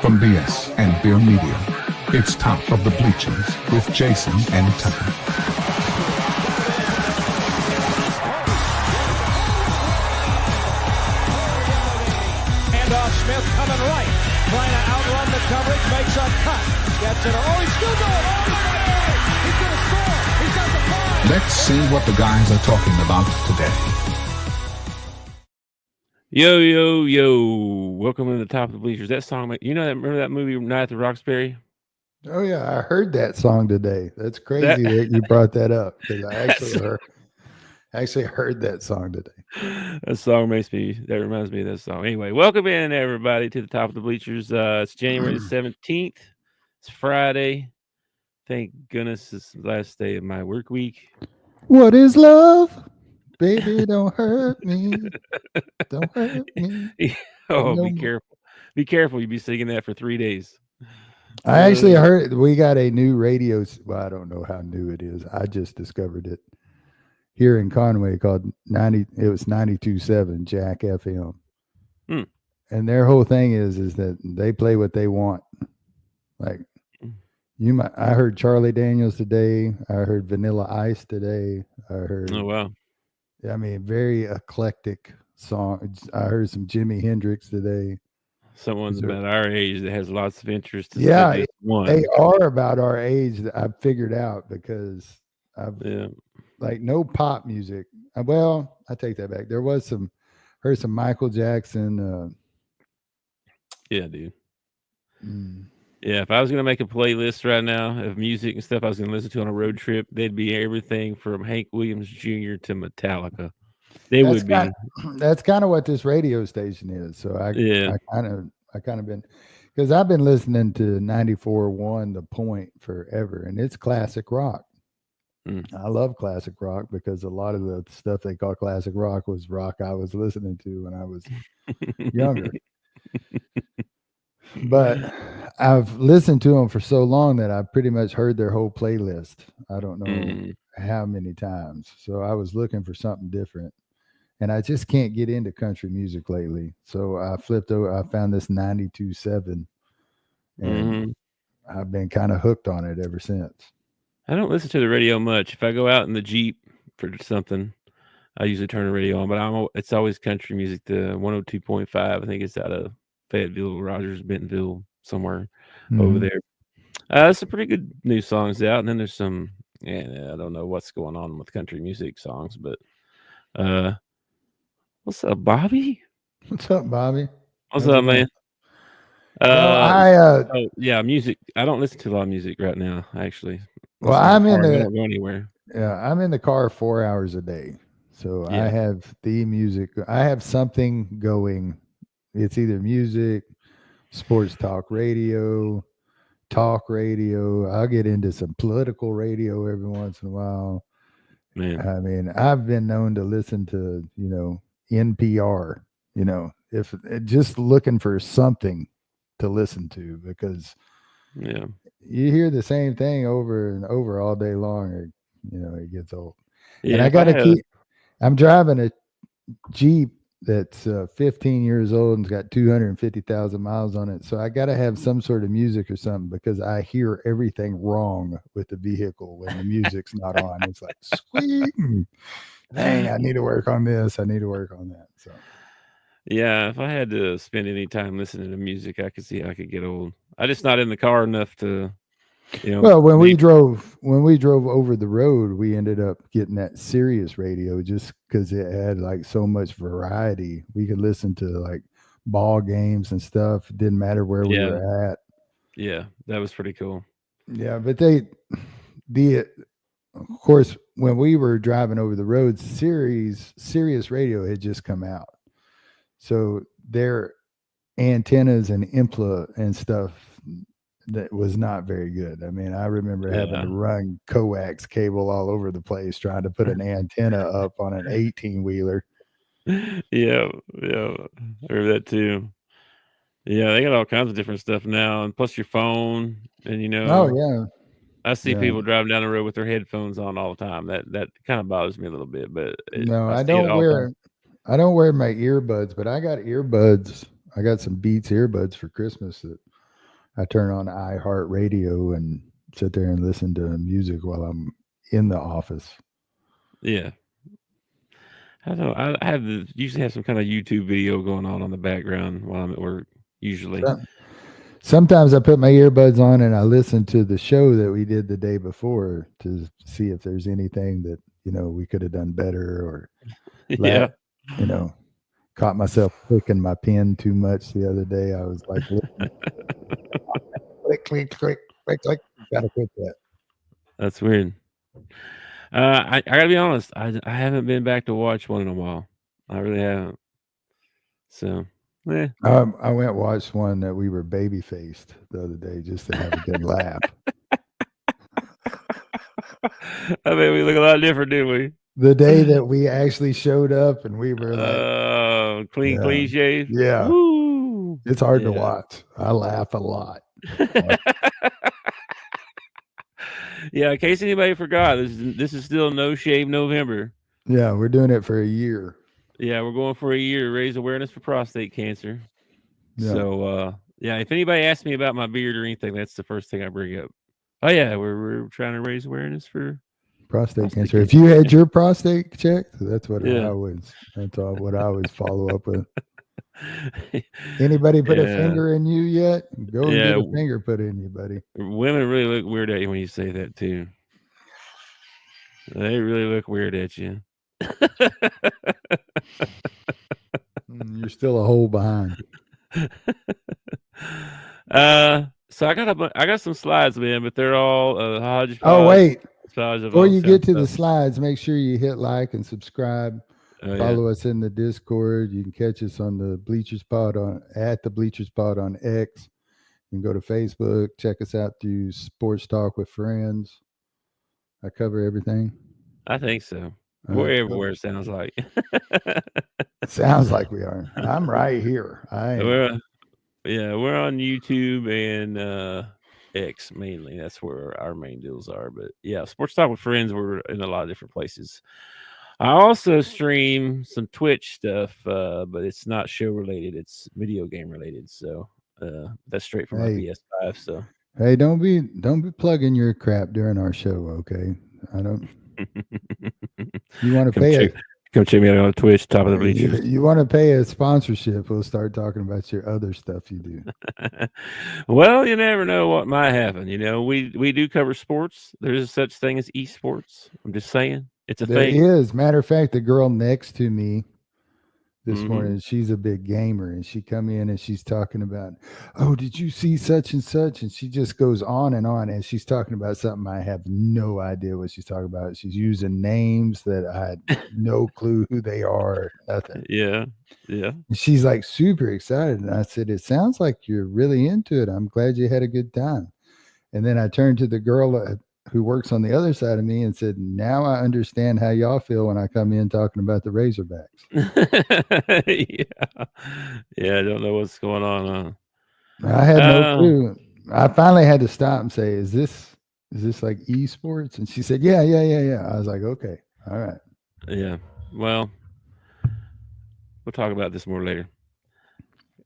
from BS and Beer Media. It's Top of the Bleachers with Jason and Tucker. Smith coming right, trying to outrun the coverage, makes a cut, gets it. Oh, he's still going. Oh, look at it. He's going to score. He's got the ball. Let's see what the guys are talking about today. Yo. Welcome to the Top of the Bleachers. That song, remember that movie, Night at the Roxbury? Oh, yeah. I heard that song today. That's crazy that you brought that up, because I actually heard that song today. That reminds me of that song. Anyway, welcome in, everybody, to the Top of the Bleachers. It's January the 17th. It's Friday. Thank goodness it's the last day of my work week. What is love? Baby, don't hurt me. Don't hurt me. Be careful. Be careful. You'll be singing that for 3 days. I actually heard we got a new radio. Well, I don't know how new it is. I just discovered it here in Conway called 92.7 Jack FM. And their whole thing is that they play what they want. Like I heard Charlie Daniels today. I heard Vanilla Ice today. I heard, oh, wow. I mean, very eclectic songs. I heard some Jimi Hendrix today. Someone's about our age that has lots of interest. They are about our age that I've figured out, because like no pop music. Well, I take that back. There was heard some Michael Jackson. Yeah, dude. Yeah, if I was going to make a playlist right now of music and stuff I was going to listen to on a road trip, they'd be everything from Hank Williams Jr. to Metallica. That's kind of what this radio station is. So I kind of been, because I've been listening to 94.1 The Point forever, and it's classic rock. I love classic rock because a lot of the stuff they call classic rock was rock I was listening to when I was younger. But I've listened to them for so long that I've pretty much heard their whole playlist. I don't know how many times. So I was looking for something different, and I just can't get into country music lately. So I flipped over. I found this 92.7, and I've been kind of hooked on it ever since. I don't listen to the radio much. If I go out in the Jeep for something, I usually turn the radio on, but it's always country music. The 102.5, I think it's out of Fayetteville, Rogers, Bentonville, somewhere over there. There's some pretty good new songs out, and then there's some, I don't know what's going on with country music songs, but what's up, Bobby? What's up, Bobby? What's up, man? Music. I don't listen to a lot of music right now, actually. Well, I don't go anywhere. Yeah, I'm in the car 4 hours a day. So I have the music. I have something going. It's either music, sports talk radio. I'll get into some political radio every once in a while. Man, I mean, I've been known to listen to, NPR, if just looking for something to listen to, because you hear the same thing over and over all day long, it gets old. And I got to I'm driving a Jeep that's 15 years old and's got 250,000 miles on it. So I got to have some sort of music or something, because I hear everything wrong with the vehicle when the music's not on. It's like, squeak. Dang, I need to work on this. I need to work on that. So. Yeah, if I had to spend any time listening to music, I could see I could get old. I'm just not in the car enough to, Well, when we drove over the road, we ended up getting that Sirius radio just because it had like so much variety. We could listen to like ball games and stuff. It didn't matter where we were at. Yeah, that was pretty cool. Yeah, but of course, when we were driving over the road, Sirius radio had just come out. So their antennas and impla and stuff, that was not very good. I mean, I remember having to run coax cable all over the place trying to put an antenna up on an 18-wheeler. Yeah. I remember that too. Yeah, they got all kinds of different stuff now, and plus your phone, and Oh yeah. I see people driving down the road with their headphones on all the time. That kind of bothers me a little bit, but I don't wear my earbuds, but I got earbuds. I got some Beats earbuds for Christmas that I turn on iHeartRadio and sit there and listen to music while I'm in the office. Yeah. I don't know. I usually have some kind of YouTube video going on the background while I'm at work. Usually. Sometimes I put my earbuds on and I listen to the show that we did the day before to see if there's anything that, we could have done better or, caught myself clicking my pen too much the other day. I was like, click, click, click, click, click. Gotta quit that. That's weird. I gotta be honest. I haven't been back to watch one in a while. I really haven't. So, I went and watched one that we were baby faced the other day just to have a good laugh. I mean, we look a lot different, didn't we? The day that we actually showed up and we were like, clean shave. Yeah. Woo! It's hard to watch. I laugh a lot. Yeah, in case anybody forgot, this is still No Shave November. Yeah, we're doing it for a year. Yeah, we're going for a year to raise awareness for prostate cancer. Yeah. So, if anybody asks me about my beard or anything, that's the first thing I bring up. Oh yeah, we're trying to raise awareness for prostate cancer. If you had your prostate checked, that's what I always follow up with. Anybody put a finger in you yet? Go and get a finger put in you, buddy. Women really look weird at you when you say that too. They really look weird at you. You're still a hole behind. So I got some slides, man, but they're all hodgepodge. Oh wait, before you get to the slides, make sure you hit like and subscribe. Follow us in the Discord. You can catch us on the Bleachers Pod at the Bleachers Pod on X. You can go to Facebook. Check us out through Sports Talk with Friends. I cover everything. I think so. We're everywhere. It sounds like. It sounds like we are. I'm right here. We're on YouTube and X mainly. That's where our main deals are. But yeah, Sports Talk with Friends. We're in a lot of different places. I also stream some Twitch stuff, but it's not show related. It's video game related. So that's straight from my PS5. So hey, don't be plugging your crap during our show, okay? I don't. You want to pay? Come check me out on Twitch, Top of the Bleachers. You want to pay a sponsorship? We'll start talking about your other stuff you do. Well, you never know what might happen. We do cover sports. There's such thing as esports. I'm just saying. It's a thing. There is. Matter of fact, the girl next to me this morning, she's a big gamer, and she come in and she's talking about, oh, did you see such and such? And she just goes on, and she's talking about something I have no idea what she's talking about. She's using names that I had no clue who they are. Nothing. Yeah. And she's like super excited, and I said, it sounds like you're really into it. I'm glad you had a good time. And then I turned to the girl who works on the other side of me and said, now I understand how y'all feel when I come in talking about the Razorbacks. Yeah, I don't know what's going on. I had no clue. I finally had to stop and say, is this like esports? And she said, yeah. I was like, okay, all right. Yeah, well, we'll talk about this more later.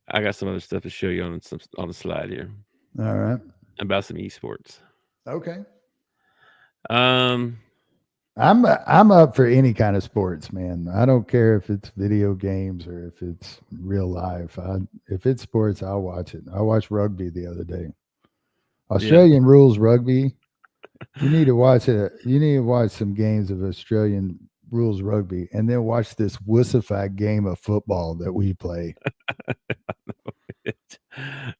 I got some other stuff to show you on the slide here. All right. About some esports. Okay. I'm up for any kind of sports, man. I don't care if it's video games or if it's real life. If it's sports, I'll watch it. I watched rugby the other day. Australian rules rugby. You need to watch it. You need to watch some games of Australian rules rugby, and then watch this wussified game of football that we play.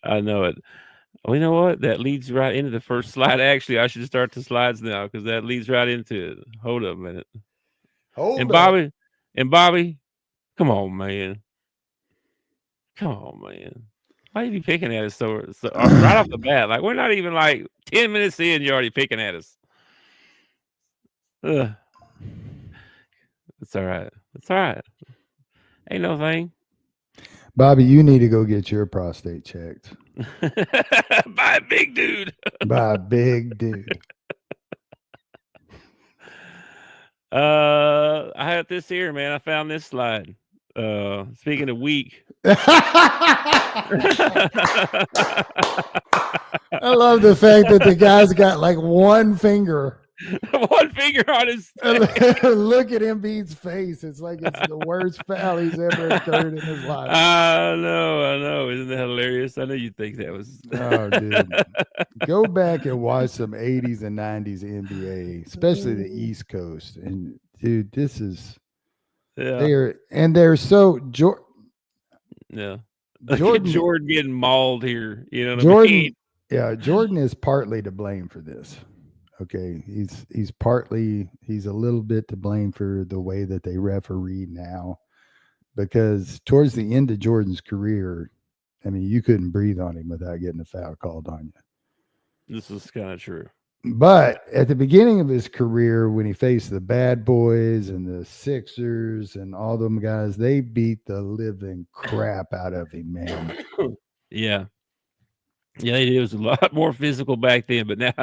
I know it. Well, you know what? That leads right into the first slide. Actually, I should start the slides now because that leads right into it. Hold up a minute. Bobby, come on, man. Why are you picking at us so right off the bat? Like, we're not even like 10 minutes in, you're already picking at us. Ugh. It's all right. Ain't no thing. Bobby, you need to go get your prostate checked. By a big dude. I have this here, man. I found this slide. Speaking of weak. I love the fact that the guy's got like one finger. One finger on his Look at Embiid's face. It's like it's the worst foul he's ever occurred in his life. I know. Isn't that hilarious? I know you think that was. Oh, dude. Go back and watch some 80s and 90s NBA, especially the East Coast. And, dude, this is. Yeah. They're so. Yeah. Jordan getting mauled here. You know what Jordan, I mean? Yeah, Jordan is partly to blame for this. Okay, he's a little bit to blame for the way that they referee now, because towards the end of Jordan's career, I mean, you couldn't breathe on him without getting a foul called on you. This is kind of true. But at the beginning of his career, when he faced the Bad Boys and the Sixers and all them guys, they beat the living crap out of him, man. Yeah. Yeah, it was a lot more physical back then, but now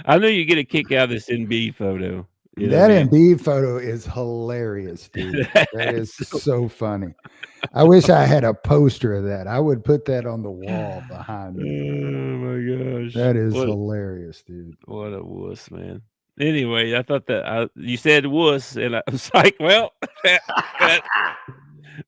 I know you get a kick out of this NB photo. You know that Embiid photo is hilarious, dude. That is so funny. I wish I had a poster of that. I would put that on the wall behind me. Oh my gosh, that is hilarious, dude. What a wuss, man. Anyway, I thought that you said wuss, and I was like, well, that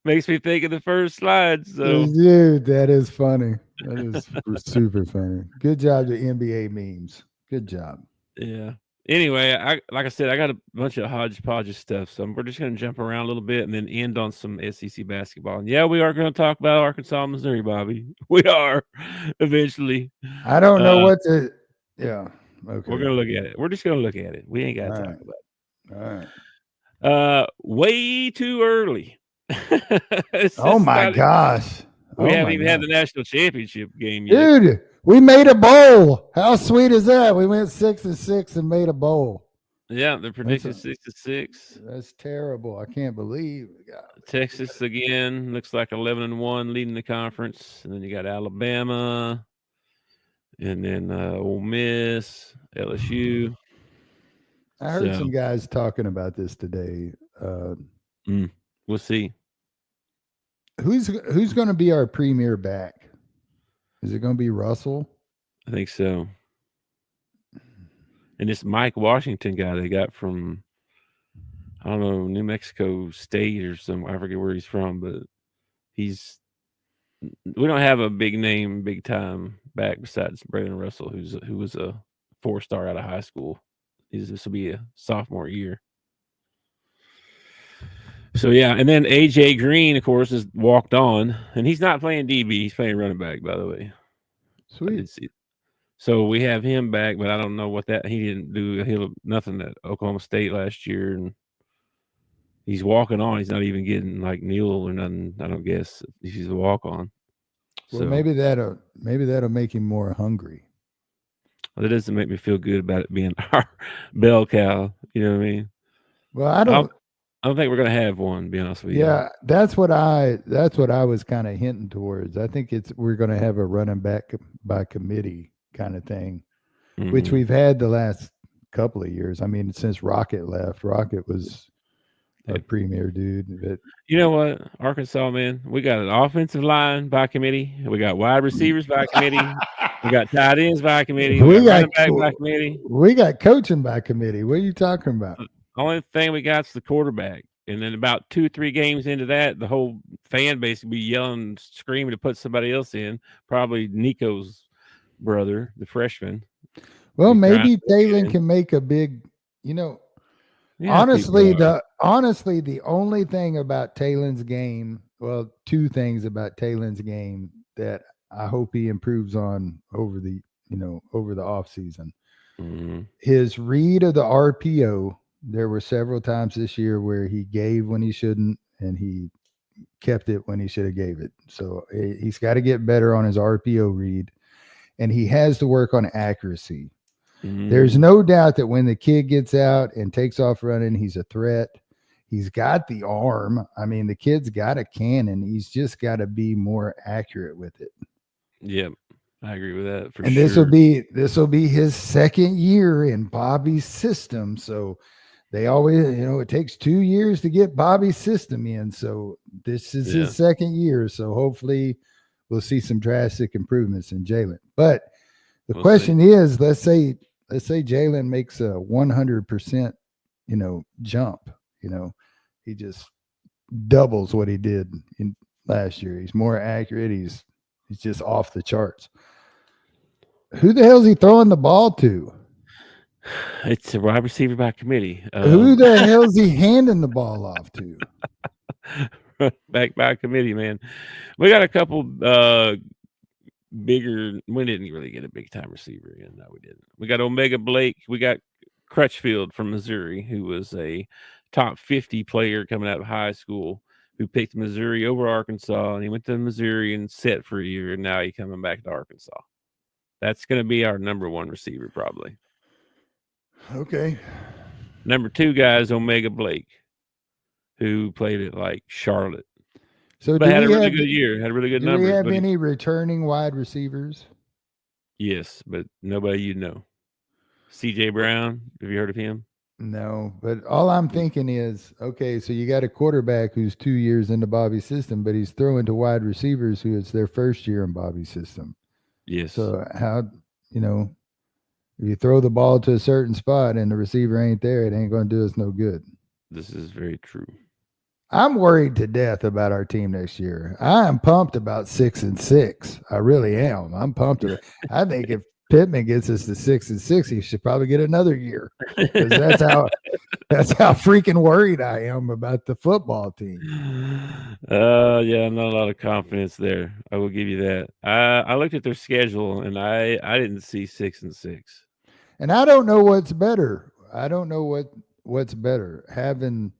makes me think of the first slide. So, dude, that is funny. That is super funny. Good job to NBA memes. Good job. Yeah. Anyway, like I said, I got a bunch of hodgepodge of stuff, so we're just going to jump around a little bit and then end on some SEC basketball. And yeah, we are going to talk about Arkansas, Missouri, Bobby. We are eventually. I don't know what to. Yeah. Okay. We're going to look at it. We're just going to look at it. We ain't got to talk about it. All right. Way too early. Oh my gosh. We haven't even had the national championship game yet. Dude, we made a bowl. How sweet is that? We went 6-6 and made a bowl. Yeah, they're predicting 6-6. That's terrible. I can't believe it. Texas again looks like 11-1 leading the conference. And then you got Alabama. And then Ole Miss, LSU. I heard some guys talking about this today. We'll see. Who's going to be our premier back? Is it going to be Russell? I think so. And this Mike Washington guy they got from, I don't know, New Mexico State or some, I forget where he's from, but we don't have a big name, big time back besides Braden Russell, who was a 4-star out of high school. This will be a sophomore year. So, yeah, and then A.J. Green, of course, has walked on, and he's not playing DB. He's playing running back, by the way. Sweet. So we have him back, but I don't know what that – he didn't do nothing at Oklahoma State last year, and he's walking on. He's not even getting, like, Neal or nothing, I don't guess. He's a walk-on. Well, so, maybe that'll make him more hungry. Well, that doesn't make me feel good about it being our bell cow. You know what I mean? Well, I don't think we're gonna have one. To be honest with you. Yeah, that's what I was kind of hinting towards. I think we're gonna have a running back by committee kind of thing, which we've had the last couple of years. I mean, since Rocket left, Rocket was a premier dude. But you know what, Arkansas, man, we got an offensive line by committee. We got wide receivers by committee. We got tight ends by committee. We got running back by committee. We got coaching by committee. What are you talking about? The only thing we got is the quarterback. And then about 2-3 games into that, the whole fan base will be yelling, screaming to put somebody else in. Probably Nico's brother, the freshman. Well, maybe Taylor can make a big, honestly, the only thing about Taylor's game, well, two things about Taylor's game that I hope he improves on over the off season. Mm-hmm. His read of the RPO. There were several times this year where he gave when he shouldn't, and he kept it when he should have gave it. So he's got to get better on his RPO read, and he has to work on accuracy. Mm-hmm. There's no doubt that when the kid gets out and takes off running, he's a threat. He's got the arm. I mean, the kid's got a cannon. He's just got to be more accurate with it. Yep. I agree with that for and sure. This will be his second year in Bobby's system. So they always, it takes 2 years to get Bobby's system in. So this is his second year. So hopefully we'll see some drastic improvements in Jalen. But The question is, let's say Jalen makes a 100%, jump. He just doubles what he did in last year. He's more accurate. He's just off the charts. Who the hell is he throwing the ball to? It's a wide receiver by committee. Who the hell is he handing the ball off to? Back by committee, man. We got a couple bigger. We didn't really get a big time receiver in. No, we didn't. We got Omega Blake. We got Crutchfield from Missouri, who was a top 50 player coming out of high school, who picked Missouri over Arkansas, and he went to Missouri and set for a year, and now he's coming back to Arkansas. That's going to be our number one receiver, probably. Okay. Number two guy is Omega Blake, who played at like Charlotte. So but had a really good year. Had really good numbers. Do we have any returning wide receivers? Yes, but nobody you know. C.J. Brown, have you heard of him? No, but all I'm thinking is, okay, so you got a quarterback who's 2 years into Bobby's system, but he's throwing to wide receivers who it's their first year in Bobby's system. Yes. So how, if you throw the ball to a certain spot and the receiver ain't there, it ain't going to do us no good. This is very true. I'm worried to death about our team next year. I am pumped about 6-6. I really am. I'm pumped. I think if Pittman gets us to 6-6, he should probably get another year. Because that's how freaking worried I am about the football team. Yeah, not a lot of confidence there. I will give you that. I looked at their schedule and I didn't see 6-6. And I don't know what's better. I don't know what's better. Having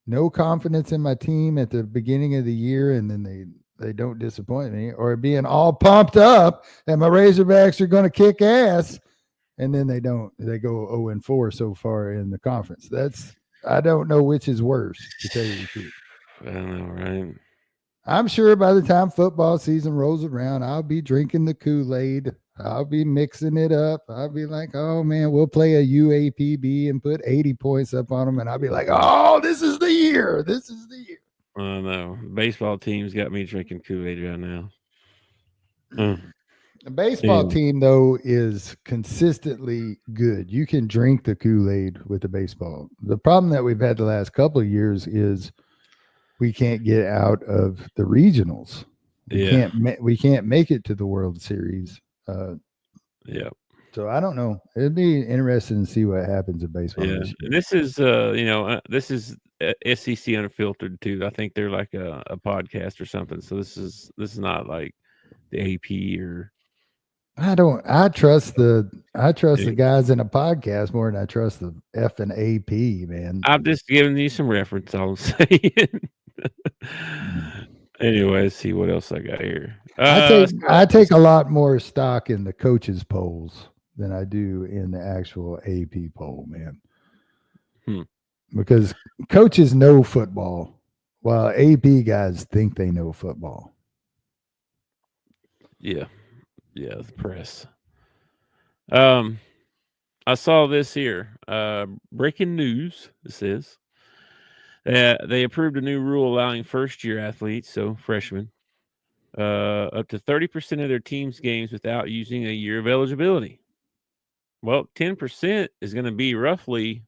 no confidence in my team at the beginning of the year and then they don't disappoint me, or being all pumped up and my Razorbacks are going to kick ass and then they don't. They go 0-4 so far in the conference. I don't know which is worse, to tell you the truth. I don't know, right? I'm sure by the time football season rolls around, I'll be drinking the Kool-Aid. I'll be mixing it up. I'll be like, oh, man, we'll play a UAPB and put 80 points up on them. And I'll be like, oh, this is the year. This is the year. I know. Baseball team's got me drinking Kool-Aid right now. The baseball team, though, is consistently good. You can drink the Kool-Aid with the baseball. The problem that we've had the last couple of years is we can't get out of the regionals. We can't make it to the World Series. So I don't know. It'd be interesting to see what happens in baseball. Yeah, this is this is SEC Unfiltered too. I think they're like a podcast or something. So this is not like the AP or. I trust the guys in a podcast more than I trust the effing AP, man. I'm just giving you some reference. All I'm saying. Anyway, let's see what else I got here. I take a lot more stock in the coaches' polls than I do in the actual AP poll, man. Because coaches know football, while AP guys think they know football. Yeah, the press. I saw this here. Breaking news. This is. They approved a new rule allowing first-year athletes, so freshmen, up to 30% of their team's games without using a year of eligibility. Well, 10% is going to be roughly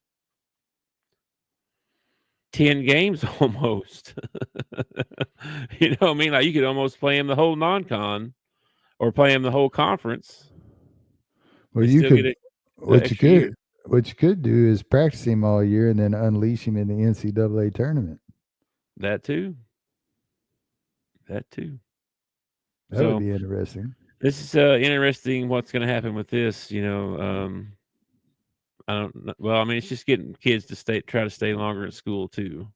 10 games almost. You know what I mean? Like you could almost play him the whole non-con or play him the whole conference. Well, you could. What you could do is practice him all year and then unleash him in the NCAA tournament. That too. That would be interesting. This is interesting. What's going to happen with this? I don't know. Well, I mean, it's just getting kids to try to stay longer in school too.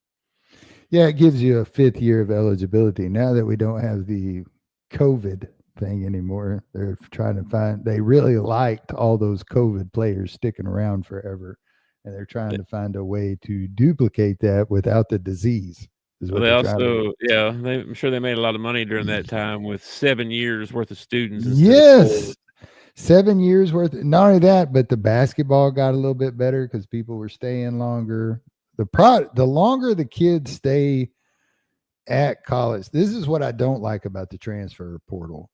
Yeah, it gives you a 5th year of eligibility. Now that we don't have the COVID thing anymore, they're trying to they really liked all those COVID players sticking around forever, and they're trying to find a way to duplicate that without the disease. I'm sure they made a lot of money during that time with 7 years worth of students. Yes, 7 years worth. Not only that, but the basketball got a little bit better because people were staying longer. The longer the kids stay at college, this is what I don't like about the transfer portal.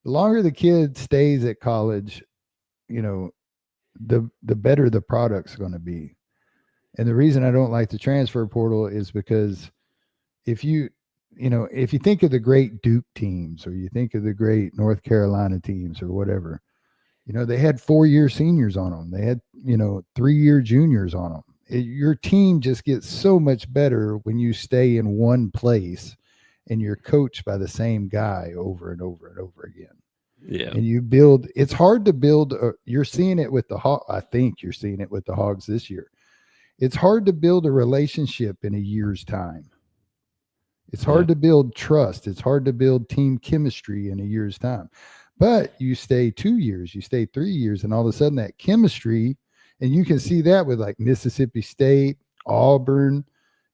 the longer the kid stays at college, the better the product's going to be. And the reason I don't like the transfer portal is because if you think of the great Duke teams, or you think of the great North Carolina teams, or whatever, they had 4-year seniors on them. They had, 3-year juniors on them. Your team just gets so much better when you stay in one place and you're coached by the same guy over and over and over again. Yeah. And you build, it's hard to build. You're seeing it with the Hogs. I think you're seeing it with the Hogs this year. It's hard to build a relationship in a year's time. It's hard to build trust. It's hard to build team chemistry in a year's time. But you stay 2 years, you stay 3 years, and all of a sudden that chemistry, and you can see that with like Mississippi State, Auburn,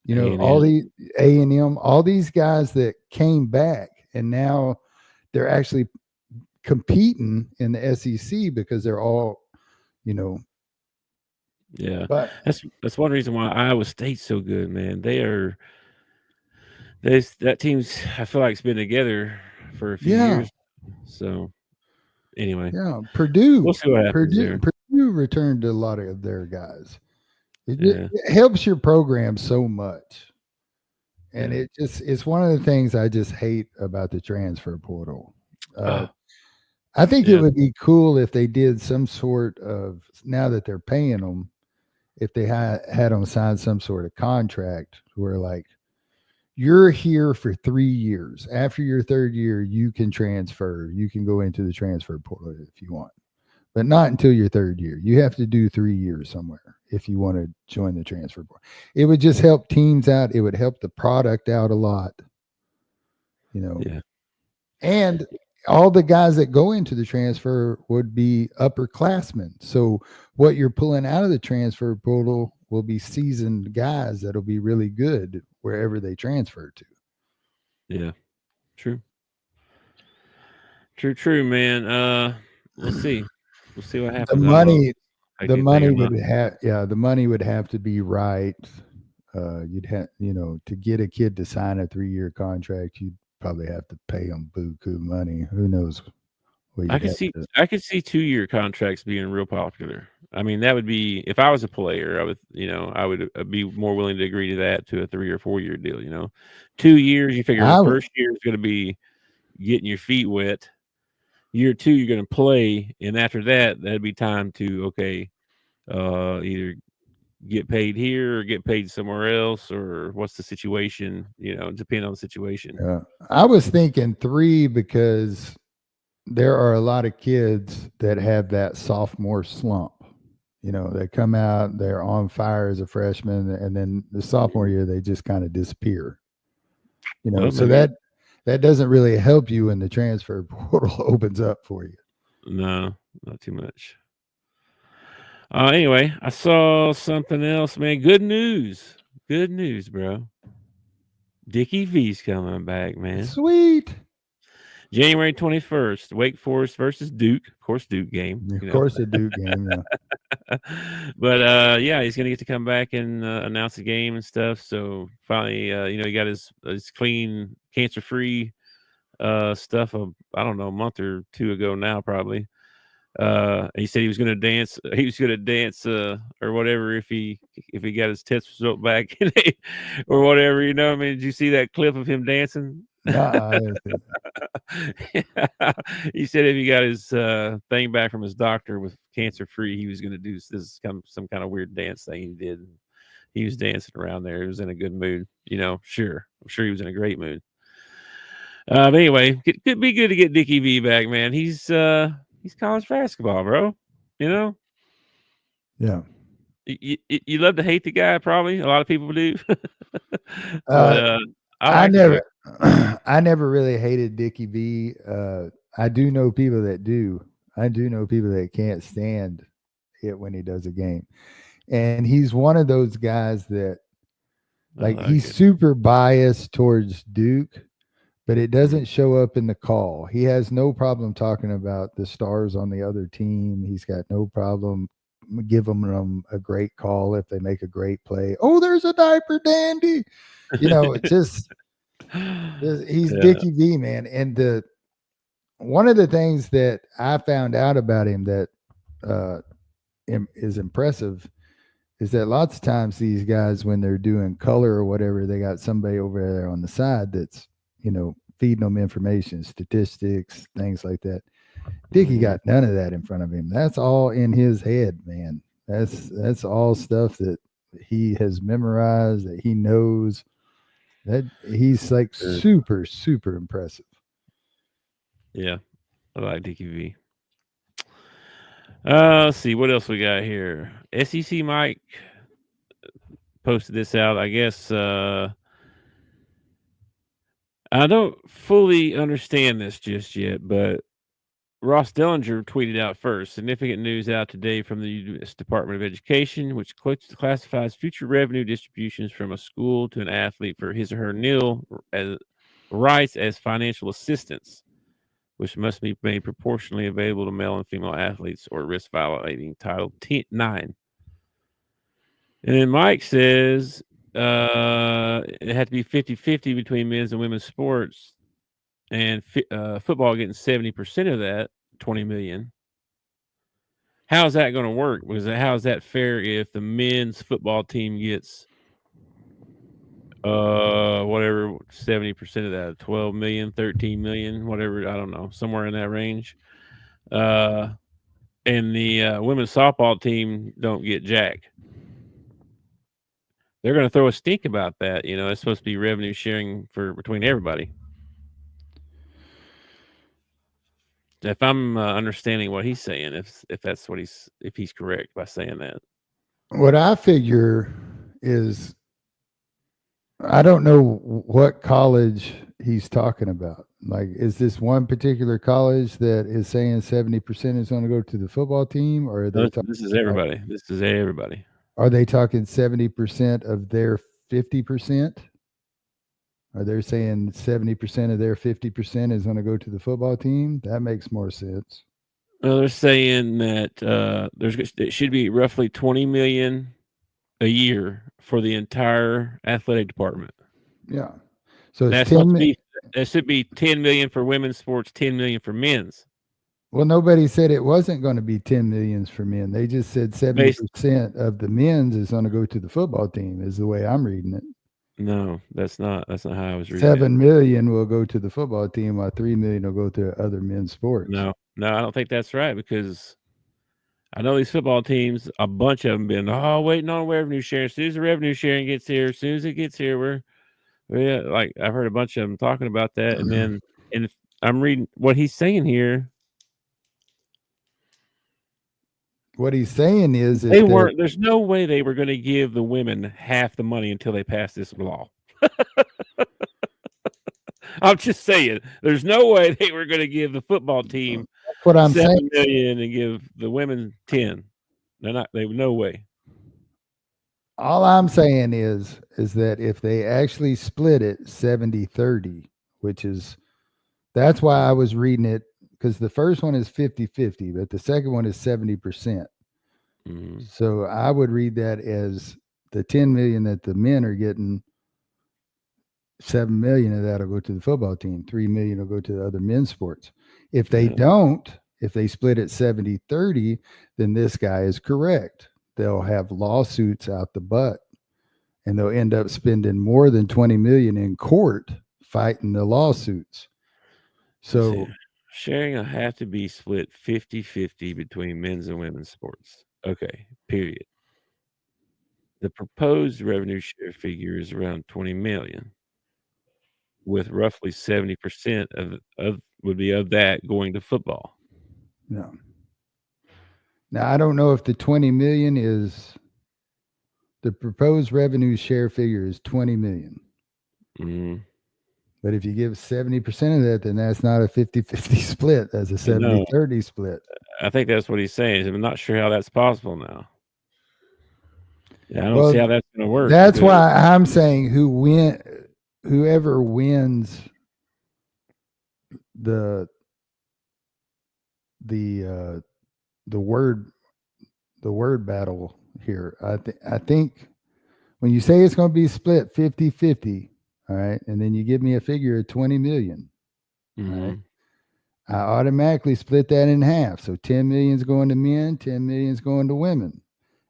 A&M. all the A&M, all these guys that came back, and now they're actually competing in the SEC because they're all, Yeah, but that's one reason why Iowa State's so good, man. That team's, I feel like, it's been together for a few years. So anyway, Purdue, we'll see what happens there. Purdue returned a lot of their guys. It helps your program so much, and it's one of the things I just hate about the transfer portal. I think it would be cool if they did some sort of, now that they're paying them, if they had them sign some sort of contract where, like, you're here for 3 years. After your third year, you can transfer. You can go into the transfer portal if you want, but not until your third year. You have to do 3 years somewhere if you want to join the transfer portal. It would just help teams out. It would help the product out a lot, and all the guys that go into the transfer would be upperclassmen. So what you're pulling out of the transfer portal will be seasoned guys that'll be really good wherever they transfer to. Yeah, true, man. We'll see what happens. The money would have to be right. You'd have, to get a kid to sign a 3-year contract, you'd probably have to pay them buku money. Who knows? I could see 2-year contracts being real popular. I mean, that would be, if I was a player, I would be more willing to agree to that, to a 3 or 4 year deal. 2 years, you figure the first year is going to be getting your feet wet. Year 2, you're going to play, and after that, that'd be time to either get paid here or get paid somewhere else, or what's the situation? Depending on the situation. I was thinking 3 because there are a lot of kids that have that sophomore slump. They come out, they're on fire as a freshman, and then the sophomore year they just kind of disappear. So that doesn't really help you when the transfer portal opens up for you. No, not too much. Anyway, I saw something else, man. Good news, bro. Dickie V's coming back, man. Sweet. January 21st, Wake Forest versus Duke. Of course, Duke game. Of course, a Duke game. Yeah. But he's gonna get to come back and announce the game and stuff. So finally, he got his clean, cancer-free stuff. I don't know, a month or 2 ago now, probably. He said he was gonna dance. He was gonna dance or whatever if he got his test result back or whatever. I mean, did you see that clip of him dancing? He said if he got his thing back from his doctor with cancer free, he was going to do some kind of weird dance thing he did. He was dancing around there. He was in a good mood, sure. I'm sure he was in a great mood. But anyway, it'd be good to get Dickie V back, man. He's college basketball, bro. Yeah. You love to hate the guy, probably. A lot of people do. But, I never really hated Dickie V. I do know people that do. I do know people that can't stand it when he does a game. And he's one of those guys that, he's super biased towards Duke, but it doesn't show up in the call. He has no problem talking about the stars on the other team. He's got no problem giving them a great call if they make a great play. Oh, there's a diaper dandy. He's Dickie V, man. And one of the things that I found out about him that is impressive is that lots of times these guys, when they're doing color or whatever, they got somebody over there on the side that's, feeding them information, statistics, things like that. Dickie got none of that in front of him. That's all in his head, man. That's all stuff that he has memorized, that he knows. That he's like super, super impressive. Yeah, I like Dickie V. Let's see what else we got here. SEC Mike posted this out. I guess I don't fully understand this just yet, but Ross Dellinger tweeted out first. Significant news out today from the U.S. Department of Education, which classifies future revenue distributions from a school to an athlete for his or her nil as rights as financial assistance, which must be made proportionally available to male and female athletes or risk violating Title 9. And then Mike says it had to be 50-50 between men's and women's sports, and football getting 70% of that, $20 million. How's that going to work? Because how is that fair if the men's football team gets whatever 70% of that, 12 million, 13 million, whatever, I don't know, somewhere in that range. And the women's softball team don't get jack. They're going to throw a stink about that. It's supposed to be revenue sharing between everybody. If I'm understanding what he's saying, if that's what if he's correct by saying that. What I figure is, I don't know what college he's talking about. Like, is this one particular college that is saying 70% is going to go to the football team, or this is everybody? This is everybody. Are they talking 70% of their 50%? Are they saying 70% of their 50% is going to go to the football team? That makes more sense. Well, they're saying that it should be roughly $20 million a year for the entire athletic department. Yeah. So that should be $10 million for women's sports, $10 million for men's. Well, nobody said it wasn't going to be 10 million for men. They just said 70% of the men's is going to go to the football team, is the way I'm reading it. No, that's not how I was reading. 7 million will go to the football team, while 3 million will go to other men's sports. No, I don't think that's right, because I know these football teams, a bunch of them been waiting on revenue sharing. As soon as the revenue sharing gets here, as soon as it gets here, like I've heard a bunch of them talking about that, and I'm reading what he's saying here. What he's saying is there's no way they were going to give the women half the money until they passed this law. I'm just saying, there's no way they were going to give the football team $7 million and give the women 10. No way. All I'm saying is that if they actually split it 70-30, that's why I was reading it, because the first one is 50-50, but the second one is 70%. Mm-hmm. So I would read that as the 10 million that the men are getting, 7 million of that will go to the football team, 3 million will go to the other men's sports. If they if they split it 70-30, then this guy is correct. They'll have lawsuits out the butt, and they'll end up spending more than 20 million in court fighting the lawsuits. So sharing will have to be split 50-50 between men's and women's sports. Okay, period. The proposed revenue share figure is around 20 million, with roughly 70% of would be of that going to football. No. Now, I don't know if the 20 million is the proposed revenue share figure is 20 million. Mm-hmm. But if you give 70% of that, then that's not a 50-50 split. That's a 70-30 split. I think that's what he's saying. I'm not sure how that's possible now. Yeah, I don't see how that's going to work. That's why I'm saying whoever wins the word battle here. I think when you say it's going to be split 50-50, all right, and then you give me a figure of 20 million, mm-hmm. all right, I automatically split that in half. So 10 million is going to men, 10 million is going to women.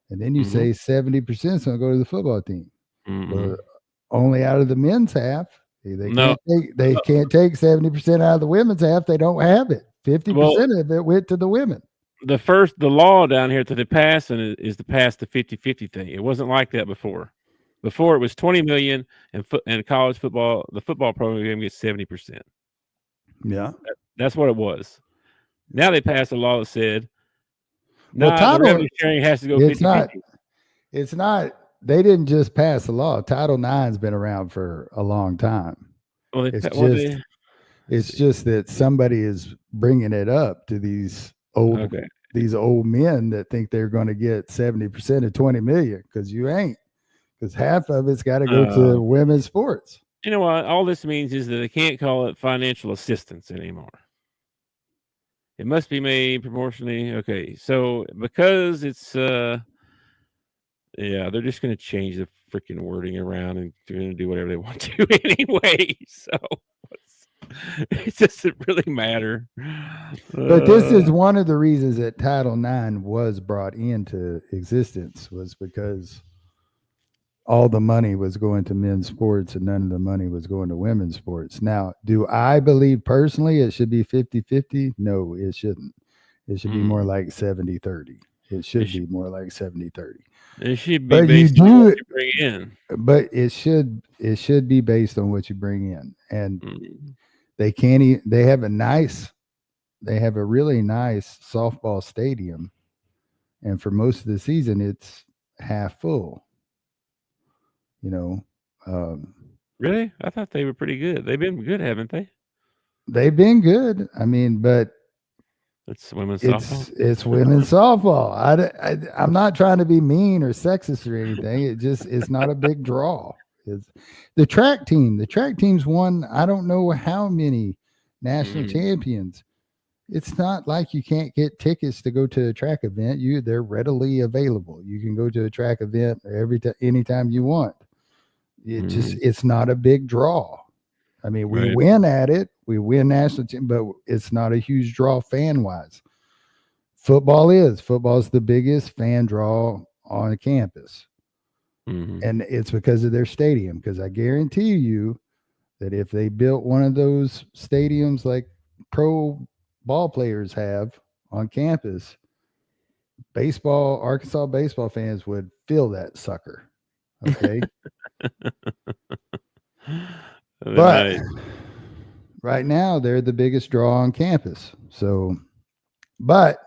And then you say 70% is going to go to the football team. Well, only out of the men's half. They can't take 70% out of the women's half. They don't have it. 50% of it went to the women. The law down here that they passed is to pass the 50-50 thing. It wasn't like that before. Before it was 20 million and college football, the football program gets 70%. Yeah. That's what it was. Now they passed a law that said, the revenue sharing has to go 50-50. It's not. They didn't just pass the law. Title IX's been around for a long time. Well, it's just that somebody is bringing it up to these old men that think they're going to get 70% of 20 million, because you ain't. Because half of it's got to go to women's sports. You know what? All this means is that they can't call it financial assistance anymore. It must be made proportionally. Okay, so because it's they're just going to change the freaking wording around, and they're going to do whatever they want to anyway. So it doesn't really matter. But this is one of the reasons that Title IX was brought into existence, was because all the money was going to men's sports and none of the money was going to women's sports. Now, do I believe personally it should be 50-50? No, it shouldn't. It should be more like 70-30. It should be more like 70-30. It should be based on what you bring in. But it should be based on what you bring in. And they have a really nice softball stadium. And for most of the season, it's half full. Really? I thought they were pretty good. They've been good, haven't they? They've been good. I mean, but it's women's softball. It's women's softball. I'm not trying to be mean or sexist or anything. It's not a big draw. It's the track team. The track team's won I don't know how many national champions. It's not like you can't get tickets to go to a track event. They're readily available. You can go to a track event anytime you want. It's not a big draw. I mean, we win at it. We win national team, but it's not a huge draw fan wise. Football's the biggest fan draw on campus. And it's because of their stadium. Because I guarantee you that if they built one of those stadiums like pro ball players have on campus, Arkansas baseball fans would fill that sucker. Okay. But right now they're the biggest draw on campus. So, but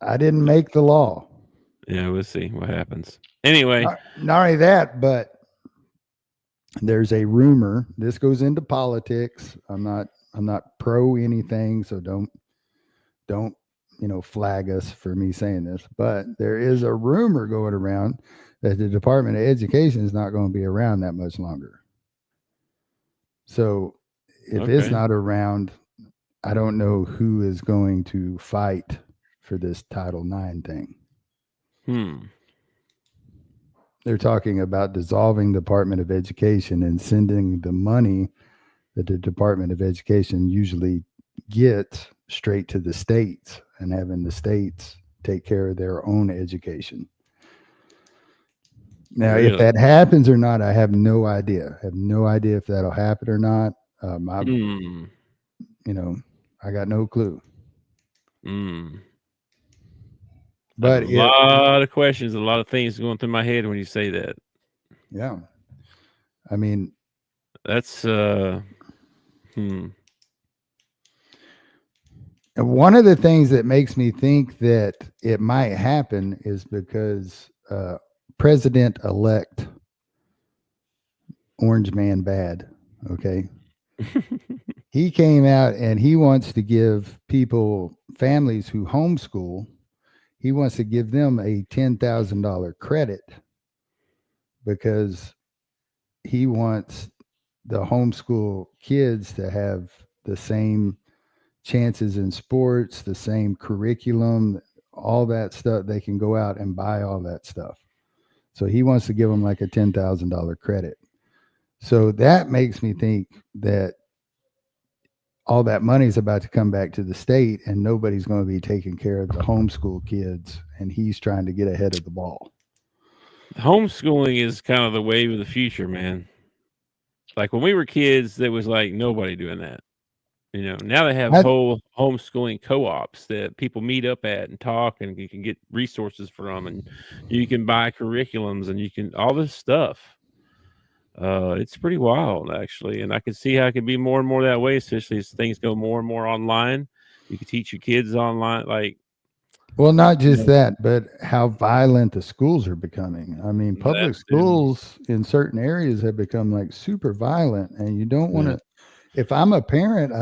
I didn't make the law. Yeah, we'll see what happens. Anyway, not only that, but there's a rumor. This goes into politics. I'm not pro anything, so don't flag us for me saying this. But there is a rumor going around that the Department of Education is not going to be around that much longer. So if it's not around, I don't know who is going to fight for this Title IX thing. They're talking about dissolving the Department of Education and sending the money that the Department of Education usually gets straight to the states and having the states take care of their own education. Now, if that happens or not, I have no idea. I have no idea if that'll happen or not. I got no clue. But a lot of questions, a lot of things going through my head when you say that. Yeah. I mean, that's And one of the things that makes me think that it might happen is because President-elect Orange Man Bad, okay? He came out and he wants to give families who homeschool, he wants to give them a $10,000 credit because he wants the homeschool kids to have the same chances in sports, the same curriculum, all that stuff. They can go out and buy all that stuff. So he wants to give them like a $10,000 credit. So that makes me think that all that money's about to come back to the state, and nobody's going to be taking care of the homeschool kids, and he's trying to get ahead of the ball. Homeschooling is kind of the wave of the future, man. Like when we were kids, there was like nobody doing that. Now they have whole homeschooling co-ops that people meet up at and talk, and you can get resources from, and you can buy curriculums, and you can all this stuff. It's pretty wild, actually, and I can see how it can be more and more that way, especially as things go more and more online. You can teach your kids online, well, not just that, but how violent the schools are becoming. I mean, public schools in certain areas have become like super violent, and you don't want to. If I'm a parent,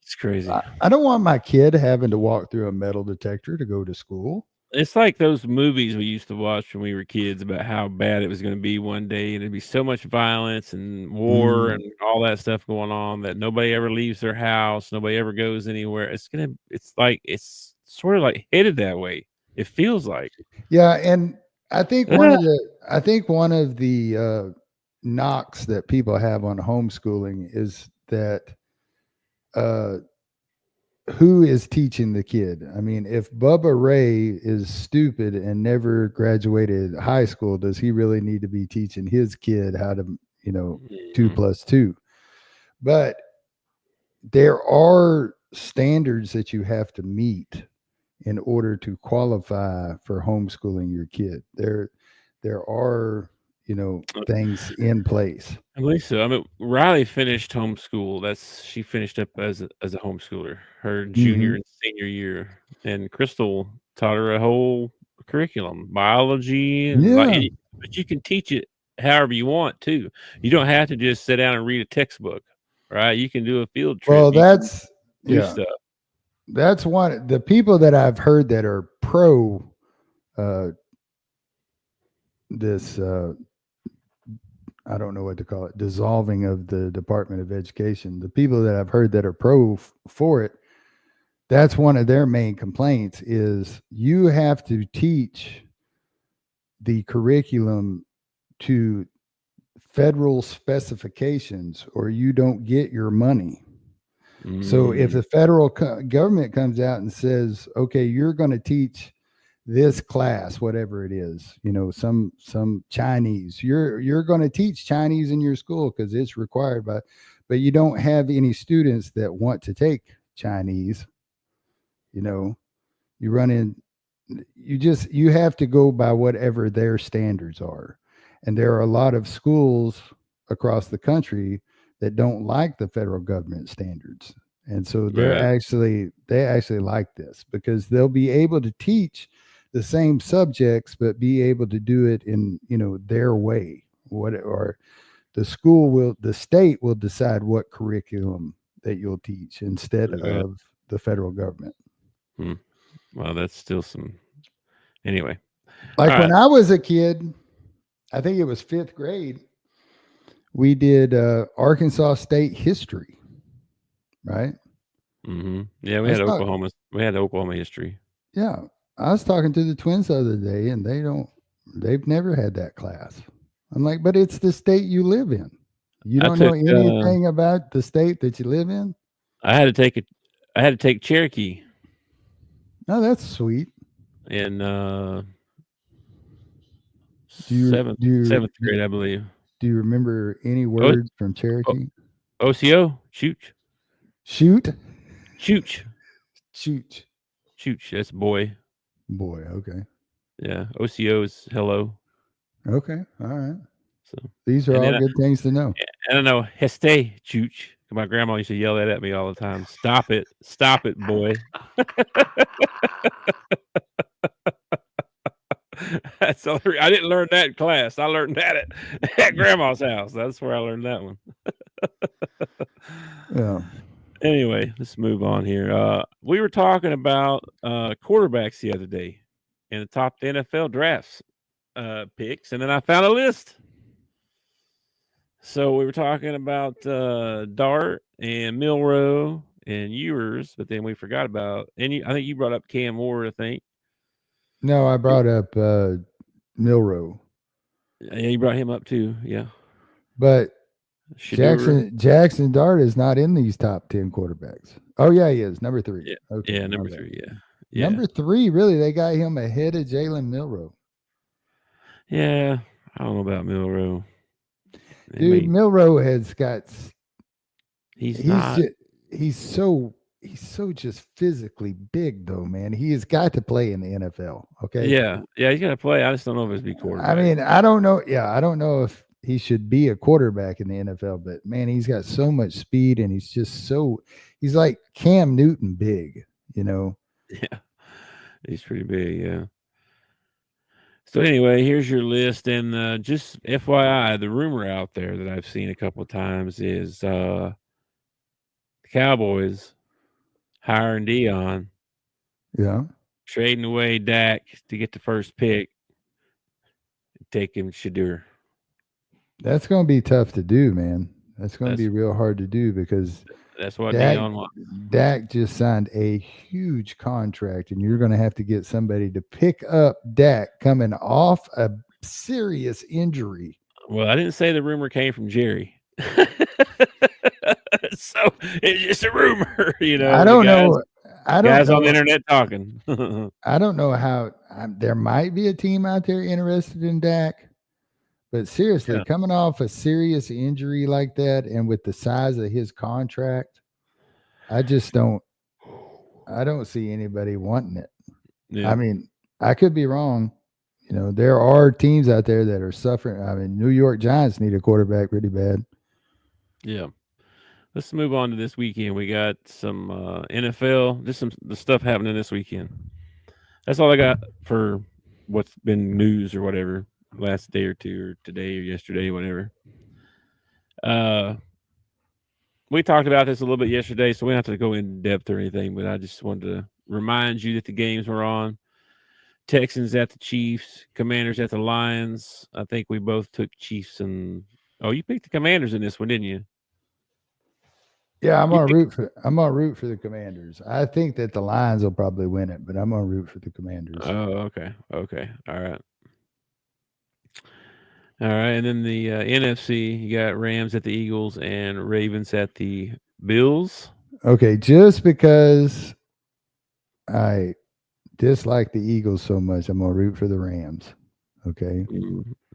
it's crazy. I don't want my kid having to walk through a metal detector to go to school. It's like those movies we used to watch when we were kids about how bad it was going to be one day, and it'd be so much violence and war and all that stuff going on that nobody ever leaves their house, nobody ever goes anywhere. It's sort of like headed that way. It feels like. Yeah, and I think one of the knocks that people have on homeschooling is that who is teaching the kid? I mean, if Bubba Ray is stupid and never graduated high school, does he really need to be teaching his kid how to, 2 + 2? But there are standards that you have to meet in order to qualify for homeschooling your kid. There are, things in place. I believe so. I mean, Riley finished homeschool. She finished up as a homeschooler her junior and senior year, and Crystal taught her a whole curriculum, biology, and but you can teach it however you want to. You don't have to just sit down and read a textbook, right? You can do a field trip. Well, that's stuff. That's one. The people that I've heard that are pro this. I don't know what to call it, dissolving of the Department of Education. The people that I've heard that are pro for it, that's one of their main complaints is you have to teach the curriculum to federal specifications or you don't get your money. So if the federal government comes out and says, okay, you're going to teach this class, whatever it is, some Chinese, you're going to teach Chinese in your school because it's required but you don't have any students that want to take Chinese, you run in, you have to go by whatever their standards are. And there are a lot of schools across the country that don't like the federal government standards. And so they actually like this because they'll be able to teach the same subjects, but be able to do it in, their way. The state will decide what curriculum that you'll teach instead of the federal government. Well, that's still anyway. Like when I was a kid, I think it was 5th grade, we did Arkansas State history, right? Mm-hmm. Yeah, we had Oklahoma history. Yeah. I was talking to the twins the other day, and they've never had that class. I'm like, but it's the state you live in. You don't know anything about the state that you live in? I had to take Cherokee. Oh, that's sweet. In seventh grade, I believe. Do you remember any words from Cherokee? OCO? Shoot. That's boy. Boy, okay. Yeah, OCO is hello. Okay, all right. So these are all good things to know. I don't know. Heste, chooch. My grandma used to yell that at me all the time. Stop it, boy. That's all. I didn't learn that in class. I learned that at grandma's house. That's where I learned that one. Yeah. Anyway, let's move on here. We were talking about quarterbacks the other day in the top NFL drafts picks, and then I found a list. So we were talking about Dart and Milroe and Ewers, but then we forgot about I think you brought up Cam Ward, I think. No, I brought up Milroe. Yeah, you brought him up too. Yeah. But Jackson Dart is not in these top 10 quarterbacks. Oh yeah, he is number 3. Yeah, okay, yeah, number 3. Yeah, Number 3. Really, they got him ahead of Jalen Milroe. Yeah, I don't know about Milroe. Dude, Milroe has got. He's so just physically big though, man. He has got to play in the NFL. Okay. Yeah, he's got to play. I just don't know if he's be quarterback. I mean, I don't know. Yeah, I don't know if he should be a quarterback in the NFL, but man, he's got so much speed and he's just he's like Cam Newton big, you know? Yeah, he's pretty big. Yeah. So anyway, here's your list, and just FYI, the rumor out there that I've seen a couple of times is the Cowboys hiring Dion, trading away Dak to get the first pick, and taking Shadur. That's going to be tough to do, man. That's going to be real hard to do because that's what Dion wants. Dak just signed a huge contract, and you're going to have to get somebody to pick up Dak coming off a serious injury. Well, I didn't say the rumor came from Jerry. So it's just a rumor, you know. I don't know. Guys on the internet talking. I don't know how there might be a team out there interested in Dak, but seriously, coming off a serious injury like that, and with the size of his contract, I don't see anybody wanting it. Yeah. I mean, I could be wrong. You know, there are teams out there that are suffering. I mean, New York Giants need a quarterback really bad. Yeah. Let's move on to this weekend. We got some NFL, just the stuff happening this weekend. That's all I got for what's been news or whatever last day or two or today or yesterday, whatever. We talked about this a little bit yesterday, so we don't have to go in depth or anything, but I just wanted to remind you that the games were on. Texans at the Chiefs, Commanders at the Lions. I think we both took Chiefs and you picked the Commanders in this one, didn't you? Yeah, I'm gonna root for the Commanders. I think that the Lions will probably win it, but I'm gonna root for the Commanders. Oh, okay. All right. And then the NFC, you got Rams at the Eagles and Ravens at the Bills. Okay, just because I dislike the Eagles so much, I'm gonna root for the Rams. Okay.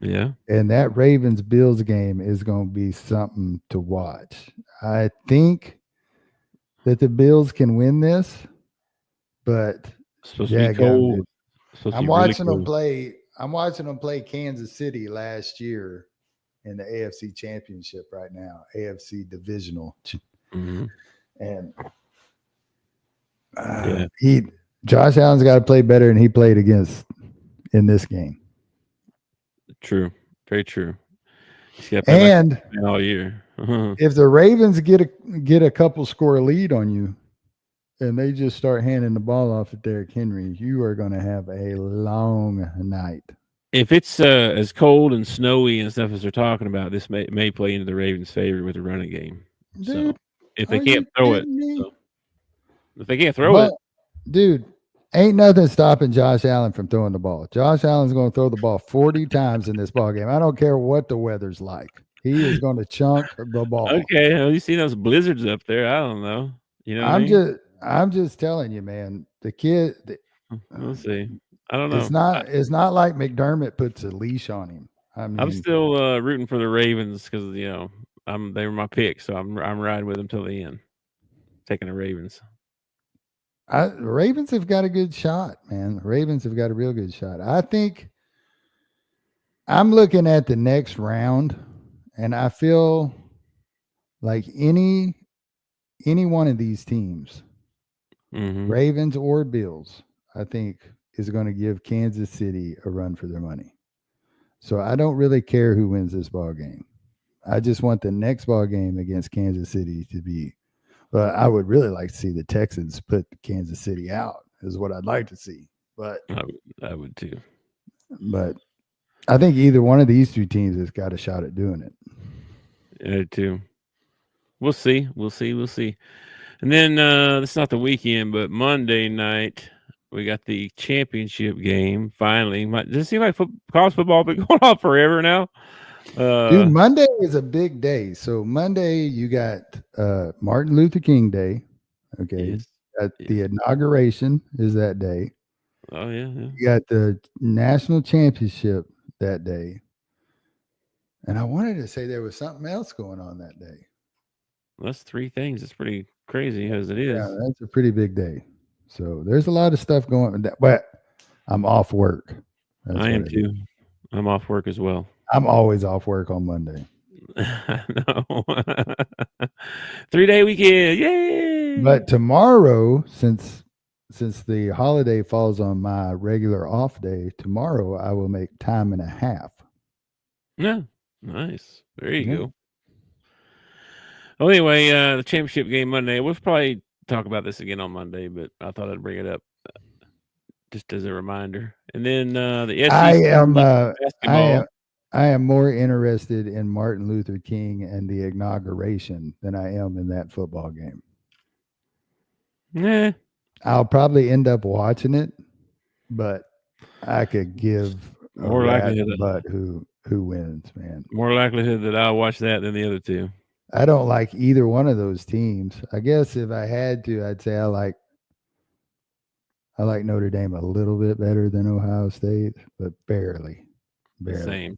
Yeah. And that Ravens-Bills game is going to be something to watch. I think that the Bills can win this, but it's supposed to be cold. I'm watching them play. I'm watching them play Kansas City last year in the AFC Championship right now, AFC Divisional. Mm-hmm. And Josh Allen's got to play better than he played against in this game. True. Very true. And all year. If the Ravens get a couple score lead on you and they just start handing the ball off to Derrick Henry, you are going to have a long night. If it's as cold and snowy and stuff as they're talking about, this may play into the Ravens' favor with the running game. Dude, so if they can't throw it, if they can't throw it, dude, ain't nothing stopping Josh Allen from throwing the ball. Josh Allen's going to throw the ball 40 times in this ball game. I don't care what the weather's like. He is going to chunk the ball. Okay, well, you see those blizzards up there? I don't know. You know, I'm just telling you, man. The kid. We'll see. I don't know. It's not like McDermott puts a leash on him. I mean, I'm still rooting for the Ravens because they were my pick, so I'm riding with them till the end, taking the Ravens. The Ravens have got a good shot, man. The Ravens have got a real good shot. I think I'm looking at the next round, and I feel like any one of these teams, Ravens or Bills, I think is going to give Kansas City a run for their money. So I don't really care who wins this ball game. I just want the next ball game against Kansas City to be. But I would really like to see the Texans put Kansas City out, is what I'd like to see. But I would too. But I think either one of these two teams has got a shot at doing it. Yeah, too. We'll see. And then it's not the weekend, but Monday night we got the championship game. Finally, does it seem like college football been going on forever now? Dude, Monday is a big day. So Monday you got Martin Luther King Day. Okay. Yes. The inauguration is that day. Oh yeah. You got the national championship that day. And I wanted to say there was something else going on that day. That's 3 things. It's pretty crazy as it is. Yeah, that's a pretty big day. So there's a lot of stuff going on. But I'm off work. I am too. I'm off work as well. I'm always off work on Monday. No. 3-day weekend. Yay! But tomorrow, since the holiday falls on my regular off day, tomorrow I will make time and a half. Yeah. Nice. There you go. Well, anyway, the championship game Monday. We'll probably talk about this again on Monday, but I thought I'd bring it up just as a reminder. And then the SEC basketball. I am more interested in Martin Luther King and the inauguration than I am in that football game. Yeah. I'll probably end up watching it, but I could give more likelihood but who wins, man. More likelihood that I'll watch that than the other two. I don't like either one of those teams. I guess if I had to, I'd say I like Notre Dame a little bit better than Ohio State, but barely. Same.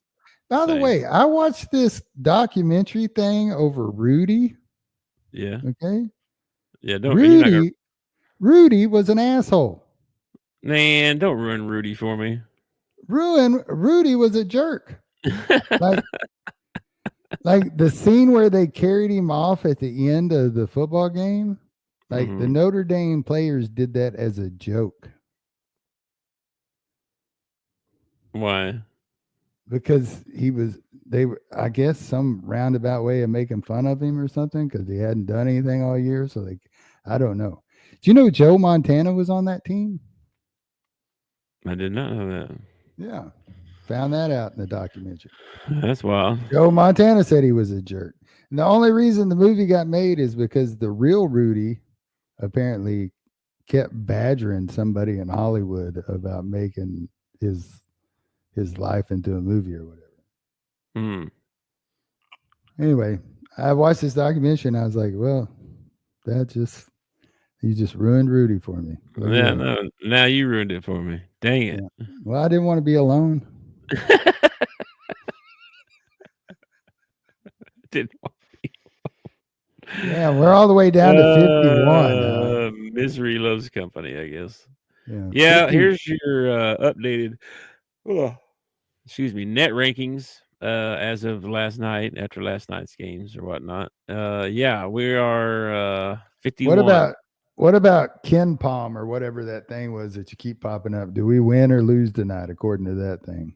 By the way, I watched this documentary thing over Rudy. Yeah. Okay. Yeah. Rudy was an asshole. Man, don't ruin Rudy for me. Rudy was a jerk. like the scene where they carried him off at the end of the football game. Like the Notre Dame players did that as a joke. Why? Because I guess some roundabout way of making fun of him or something because he hadn't done anything all year. So I don't know. Do you know Joe Montana was on that team? I did not know that. Yeah. Found that out in the documentary. That's wild. Joe Montana said he was a jerk. And the only reason the movie got made is because the real Rudy apparently kept badgering somebody in Hollywood about making his life into a movie or whatever. Anyway, I watched this documentary and I was like, well, you just ruined Rudy for me. Yeah, no, now you ruined it for me. Dang it. Yeah. Well, I didn't want to be alone. Yeah, we're all the way down to 51. Misery loves company, I guess. Yeah. Here's your updated net rankings as of last night after last night's games or whatnot. We are 51. What about Ken Palm or whatever that thing was that you keep popping up? Do we win or lose tonight according to that thing?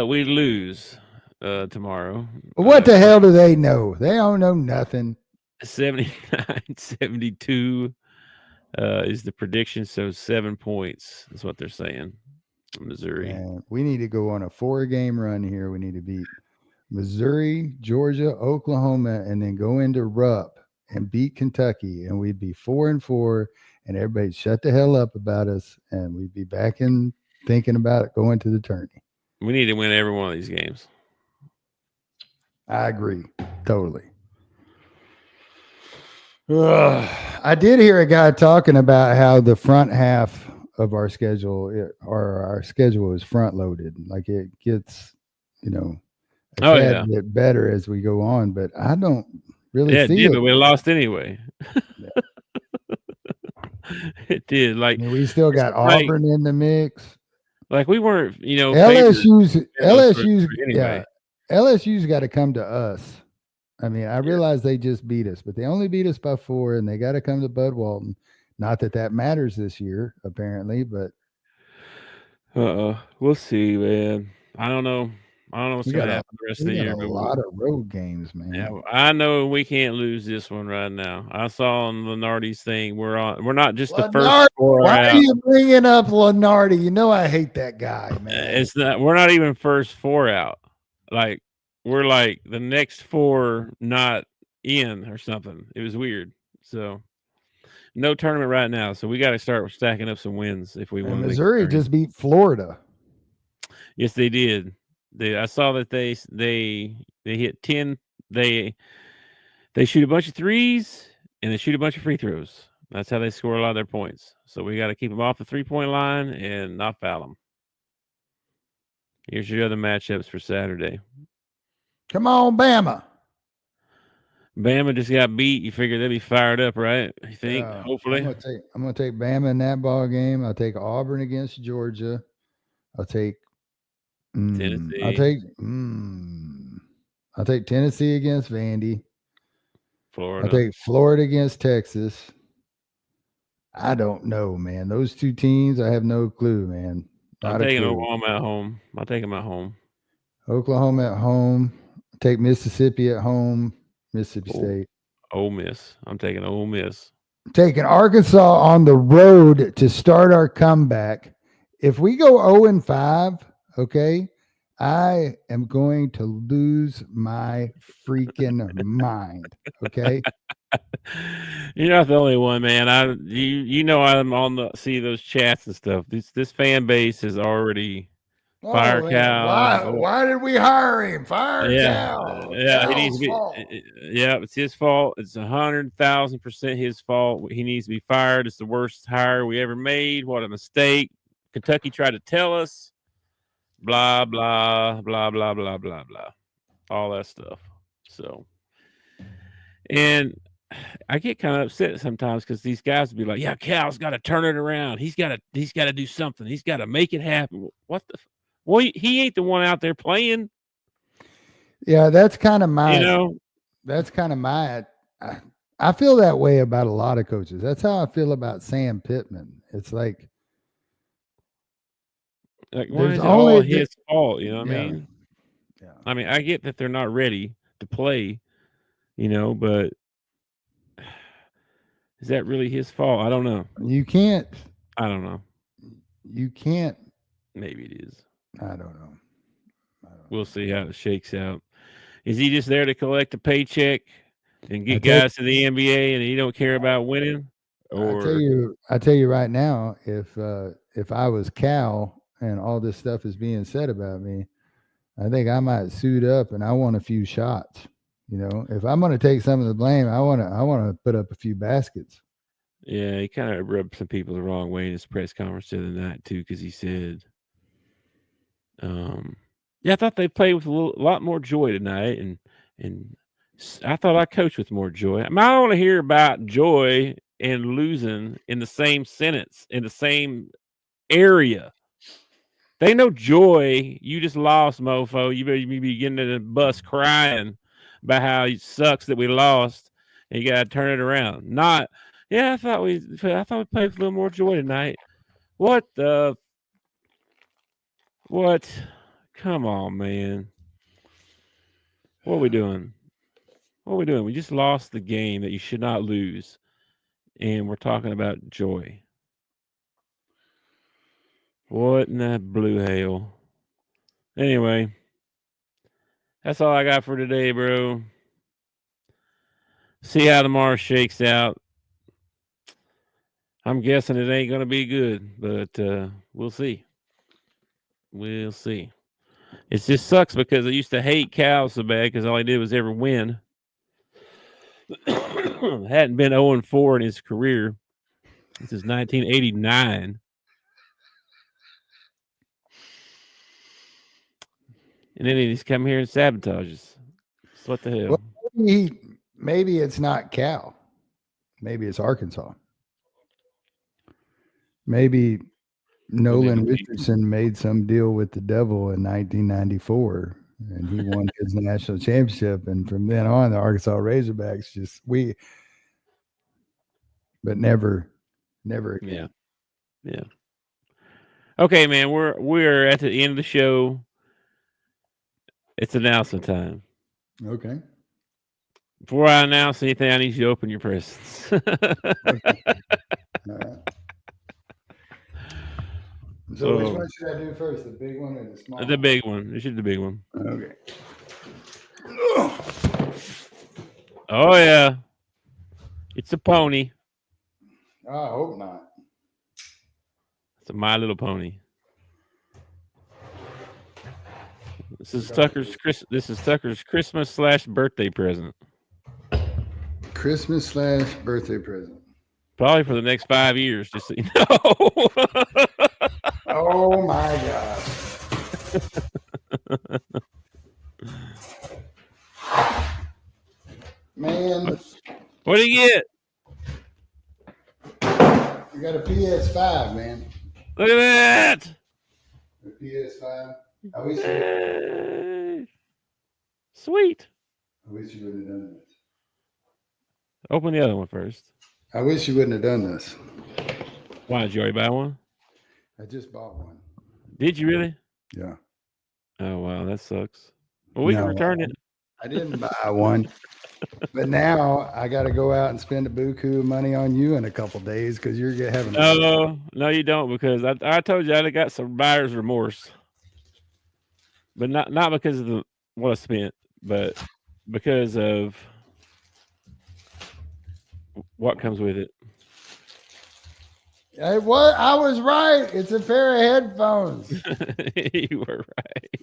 We lose tomorrow. What the hell do they know? They don't know nothing. 79-72 is the prediction. So 7 points is what they're saying. Missouri. And we need to go on a 4-game run here. We need to beat Missouri, Georgia, Oklahoma, and then go into Rupp and beat Kentucky. And we'd be 4-4, and everybody shut the hell up about us. And we'd be back in thinking about going to the tourney. We need to win every one of these games. I agree. Totally. I did hear a guy talking about how the front half of our schedule is front loaded. Like it gets, a bit better as we go on, but I don't really see it. But we lost anyway. It did. Like we still got Auburn in the mix. Like we weren't, LSU's got to come to us. I mean, I realize they just beat us, but they only beat us by 4, and they got to come to Bud Walton. Not that matters this year, apparently, but we'll see, man. I don't know what's going to happen the rest of the year. A lot of road games, man. Yeah, I know we can't lose this one right now. I saw on Lenardi's thing. We're not just the first 4 Why out. are you bringing up Lenardi? You know I hate that guy, man. We're not even first 4 out. Like we're like the next 4 not in or something. It was weird. So no tournament right now. So we got to start stacking up some wins if we want. Missouri just beat Florida. Yes, they did. I saw that they hit 10. They shoot a bunch of threes and they shoot a bunch of free throws. That's how they score a lot of their points. So we got to keep them off the 3-point line and not foul them. Here's your other matchups for Saturday. Come on, Bama. Bama just got beat. You figure they'll be fired up, right? You think? Hopefully. I'm gonna take Bama in that ball game. I'll take Auburn against Georgia. I'll take Tennessee. I'll take Tennessee against Vandy. Florida. I'll take Florida against Texas. I don't know, man. Those two teams, I have no clue, man. I'm taking Oklahoma at home. I'll take them at home. Oklahoma at home. Take Mississippi at home. Mississippi State. Ole Miss. I'm taking Ole Miss. Taking Arkansas on the road to start our comeback. If we go 0-5, okay, I am going to lose my freaking mind. Okay. You're not the only one, man. You know I'm on the see those chats and stuff. This fan base is already fire Cal. Why did we hire him? Fire Cal. Yeah, he needs to be. Yeah, it's his fault. It's 100,000% his fault. He needs to be fired. It's the worst hire we ever made. What a mistake. Kentucky tried to tell us. Blah blah blah blah blah blah blah. All that stuff. So, and I get kind of upset sometimes because these guys will be like, "Yeah, Cal's got to turn it around. He's got to do something. He's got to make it happen." What the? Well, he ain't the one out there playing. Yeah, that's kind of my. That's kind of my. I feel that way about a lot of coaches. That's how I feel about Sam Pittman. It's like why is it all his fault? You know what I mean? Yeah. I mean, I get that they're not ready to play, but is that really his fault? I don't know. You can't. I don't know. You can't. Maybe it is. I don't know. We'll see how it shakes out. Is he just there to collect a paycheck and get guys to the NBA, and he don't care about winning? Or I tell you right now, if I was Cal and all this stuff is being said about me, I think I might suit up and I want a few shots. If I'm going to take some of the blame, I want to put up a few baskets. Yeah, he kind of rubbed some people the wrong way in his press conference the other night too, because he said, I thought they played with a lot more joy tonight, and I thought I coached with more joy. I don't want to hear about joy and losing in the same sentence, in the same area. They know joy. You just lost, mofo. You better be getting to the bus crying about how it sucks that we lost, and you got to turn it around. Not, I thought we played with a little more joy tonight. What? Come on, man. What are we doing? We just lost the game that you should not lose, and we're talking about joy. What in that blue hail? Anyway, that's all I got for today, bro. See how tomorrow shakes out. I'm guessing it ain't going to be good, but we'll see. We'll see. It just sucks because I used to hate Cal so bad because all he did was ever win. Hadn't been 0-4 in his career. This is 1989. And then he just come here and sabotages. So what the hell? Well, maybe it's not Cal. Maybe it's Arkansas. Maybe Nolan Richardson made some deal with the devil in 1994, and he won his national championship. And from then on, the Arkansas Razorbacks but never again. Yeah. Okay, man, we're at the end of the show. It's announcement time. Okay. Before I announce anything, I need you to open your presents. Okay. All right. So which one should I do first? The big one or the small one? The big one. You should do the big one. Okay. Oh, yeah. It's a pony. I hope not. It's a My Little Pony. This is Tucker's Christmas/birthday present. Christmas/birthday present. Probably for the next 5 years, just so you know. Oh my God. Man. What did you get? You got a PS5, man. Look at that. A PS5. I wish Sweet. I wish you would have done this. Open the other one first. I wish you wouldn't have done this. Why, did you already buy one? I just bought one. Did you really? Yeah. Oh, wow. That sucks. Well, we can return it. I didn't buy one. But now I got to go out and spend a buku of money on you in a couple days because you're having. No, you don't, because I told you I got some buyer's remorse, but not because of what I spent, but because of what comes with it. I was right. It's a pair of headphones. You were right.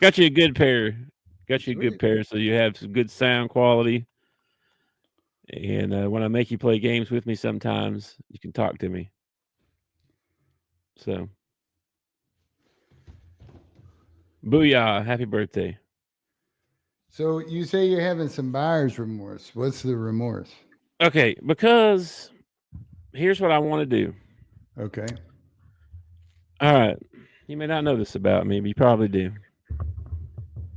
Got you a good pair. So you have some good sound quality. And when I make you play games with me sometimes, you can talk to me. So, booyah. Happy birthday. So you say you're having some buyer's remorse. What's the remorse? Okay, because here's what I want to do. Okay. All right. You may not know this about me, but you probably do.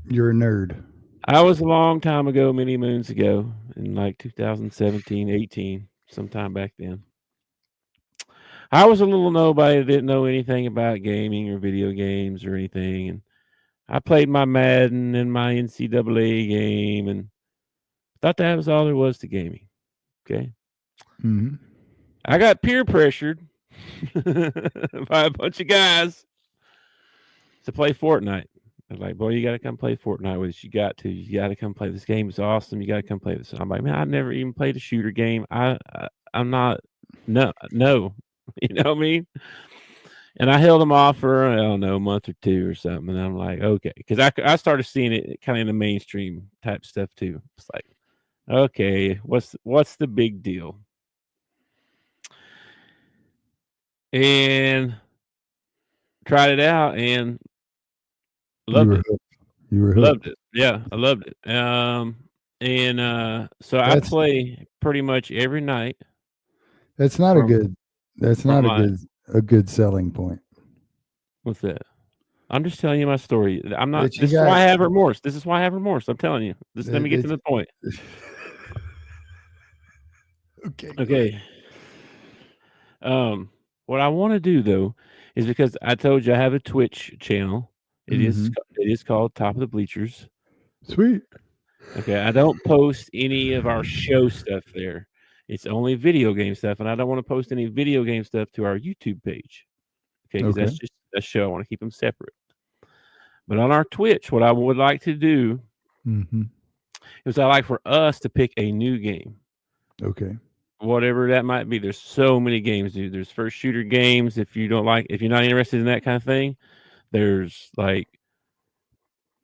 You're a nerd. I was a long time ago, many moons ago, in like 2017, 18, sometime back then. I was a little nobody that didn't know anything about gaming or video games or anything. And I played my Madden and my NCAA game and thought that was all there was to gaming. Okay. Mm-hmm. I got peer pressured by a bunch of guys to play Fortnite. I was like, boy, you got to come play Fortnite with us. You got to come play. This game is awesome. You got to come play this. I'm like, man, I've never even played a shooter game. I'm not, no. You know what I mean? And I held them off for, I don't know, a month or two or something. And I'm like, okay. Because I started seeing it kind of in the mainstream type stuff too. It's like, okay, what's the big deal? And tried it out and loved it. You were loved it. Yeah, I loved it. So I play pretty much every night. That's not a good selling point. What's that? I'm just telling you my story. I'm not. This is why I have remorse. I'm telling you. Let me get to the point. Okay. What I want to do though is, because I told you I have a Twitch channel. It is called Top of the Bleachers. Sweet. Okay. I don't post any of our show stuff there. It's only video game stuff, and I don't want to post any video game stuff to our YouTube page. Okay, because that's just a show. I want to keep them separate. But on our Twitch, what I would like to do is I like for us to pick a new game. Okay. Whatever that might be. There's so many games, dude. There's first shooter games. If you're not interested in that kind of thing, there's like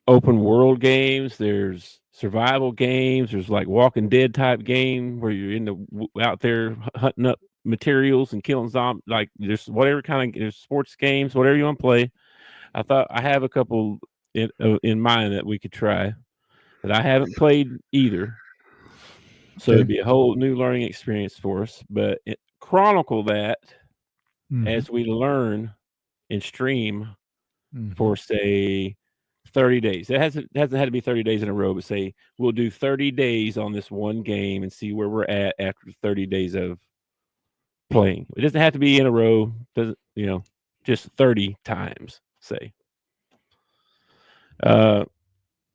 open world games. There's survival games. There's like Walking Dead type game where you're out there hunting up materials and killing zombies. Like there's whatever kind of, there's sports games, whatever you want to play. I thought I have a couple in mind that we could try that I haven't played either. So it'd be a whole new learning experience for us, but chronicle that as we learn and stream for, say, 30 days. It hasn't had to be 30 days in a row, but say we'll do 30 days on this one game and see where we're at after 30 days of playing. It doesn't have to be in a row. Just 30 times, say. How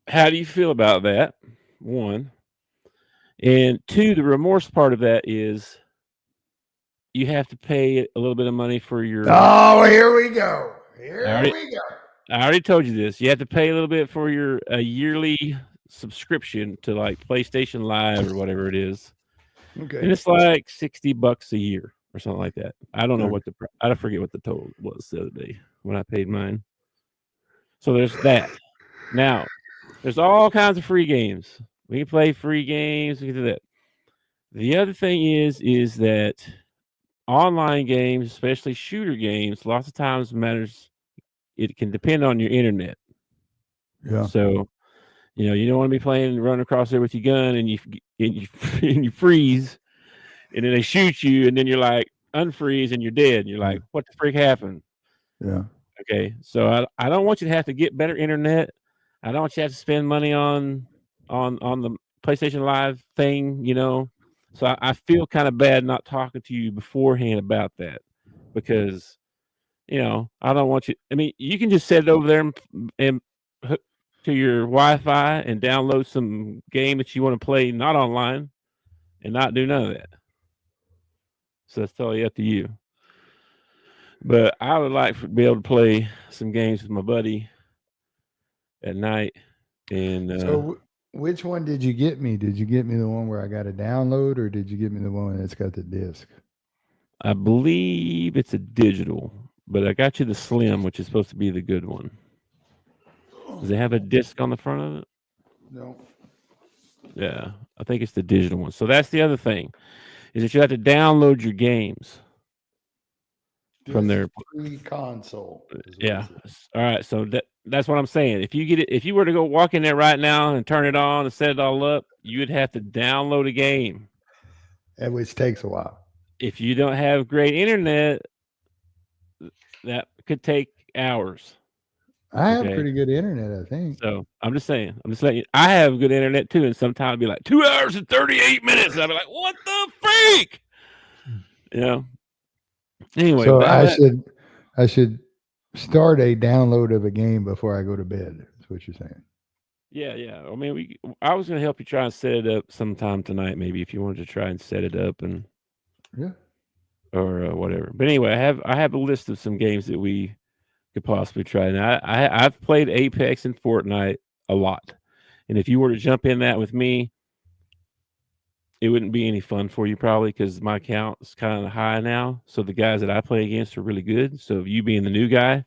do you feel about that? One. And two, the remorse part of that is you have to pay a little bit of money for your. Oh, here we go. I already told you this. You have to pay a little bit for your yearly subscription to like PlayStation Live or whatever it is. Okay. And it's like $60 a year or something like that. I don't know I forget what the total was the other day when I paid mine. So there's that. Now, there's all kinds of free games. We can play free games. We can do that. The other thing is that online games, especially shooter games, lots of times matters. It can depend on your internet. Yeah. So, you don't want to be playing run across there with your gun and you freeze, and then they shoot you, and then you're like unfreeze and you're dead. And you're like, what the freak happened? Yeah. Okay, so I don't want you to have to get better internet. I don't want you to have to spend money on the PlayStation Live thing, So I feel kind of bad not talking to you beforehand about that, because I don't want you. I mean, you can just set it over there and hook to your Wi-Fi and download some game that you want to play, not online, and not do none of that. So that's totally up to you. But I would like to be able to play some games with my buddy at night. And so which one did you get me? Did you get me the one where I got a download, or did you get me the one that's got the disc? I believe it's a digital, but I got you the Slim, which is supposed to be the good one. Does it have a disc on the front of it? No. Yeah, I think it's the digital one. So that's the other thing, is that you have to download your games from their free console. Yeah. All right. So that's what I'm saying. If you were to go walk in there right now and turn it on and set it all up, you would have to download a game, and which takes a while. If you don't have great internet, that could take hours. I have pretty good internet, I think. So I'm just saying. I'm just letting you. I have good internet too, and sometimes it'd be like 2 hours and 38 minutes. I'd be like, "What the freak?" Anyway, so I should start a download of a game before I go to bed. That's what you're saying. Yeah. I mean, I was going to help you try and set it up sometime tonight, maybe, if you wanted to try and set it up or whatever. But anyway, I have a list of some games that we could possibly try. Now, I've played Apex and Fortnite a lot, and if you were to jump in that with me, it wouldn't be any fun for you probably, because my account is kind of high now. So the guys that I play against are really good. So you being the new guy,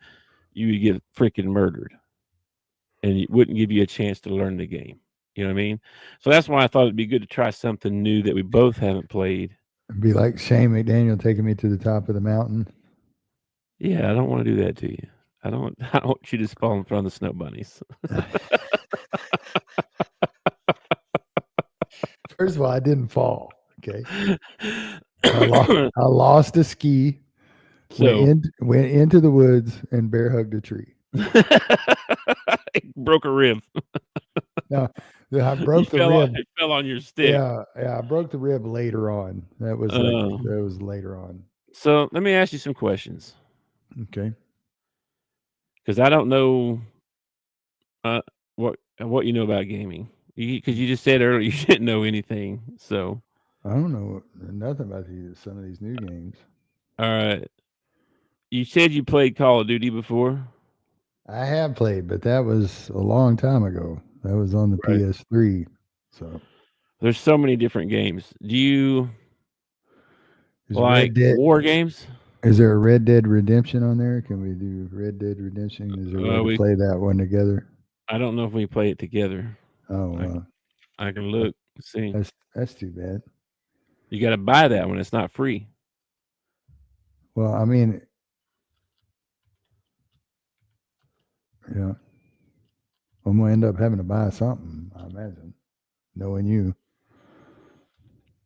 you would get freaking murdered, and it wouldn't give you a chance to learn the game. You know what I mean? So that's why I thought it'd be good to try something new that we both haven't played. It'd be like Shane McDaniel taking me to the top of the mountain. Yeah, I don't want to do that to you. I don't want you to fall in front of the snow bunnies. First of all, I didn't fall. Okay. I lost a ski, went into the woods, and bear hugged a tree. Broke a rib. No, I broke the rib. It fell on your stick. Yeah, I broke the rib later on. That was later on. So let me ask you some questions. Okay. Because I don't know what you know about gaming. Because you just said earlier you didn't know anything. So I don't know nothing about some of these new games. All right. You said you played Call of Duty before? I have played, but that was a long time ago. That was on the PS3. So there's so many different games. Do you like war games? Is there a Red Dead Redemption on there? Can we do Red Dead Redemption? Is there a way to play that one together? I don't know if we play it together. Oh, I can look. See. That's too bad. You got to buy that one. It's not free. Well, I mean, yeah. I'm going to end up having to buy something, I imagine, knowing you.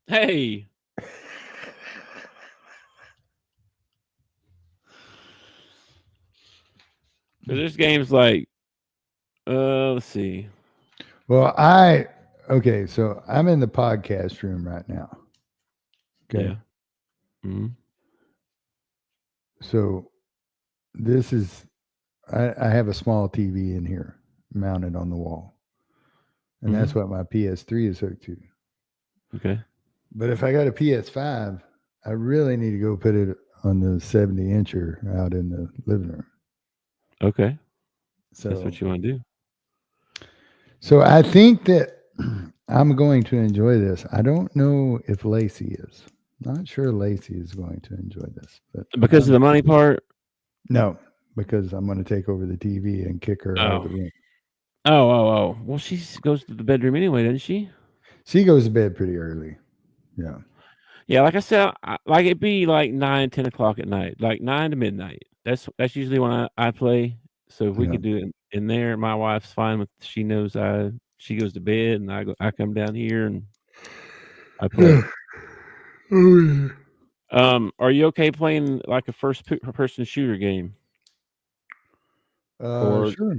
Hey. So there's games like, let's see. Well, so I'm in the podcast room right now. Okay. Yeah. Mm-hmm. So this is, I have a small TV in here mounted on the wall. And that's what my PS3 is hooked to. Okay. But if I got a PS5, I really need to go put it on the 70-incher out in the living room. Okay. So that's what you want to do. So I think that I'm going to enjoy this. I don't know if Lacey is. Not sure Lacey is going to enjoy this. But because of the money part? No, because I'm going to take over the TV and kick her out of the room. Oh. Well, she goes to the bedroom anyway, doesn't she? She goes to bed pretty early. Yeah. Yeah, like I said, like it'd be like 9, 10 o'clock at night, like 9 to midnight. That's usually when I play. So if we could do it in there, my wife's fine with. She knows she goes to bed, and I come down here and I play. Are you okay playing like a first person shooter game? Or Sure.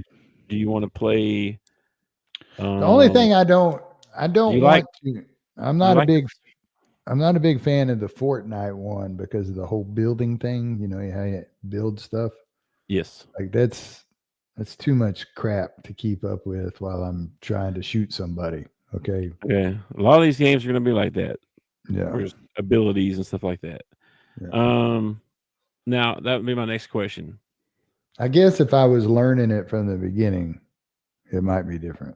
do you want to play? The only thing I don't want to. I'm not a big fan of the Fortnite one because of the whole building thing. You know how you build stuff. Yes. Like that's too much crap to keep up with while I'm trying to shoot somebody. Okay. Okay. A lot of these games are going to be like that. Yeah. There's abilities and stuff like that. Yeah. Now that would be my next question. I guess if I was learning it from the beginning, it might be different.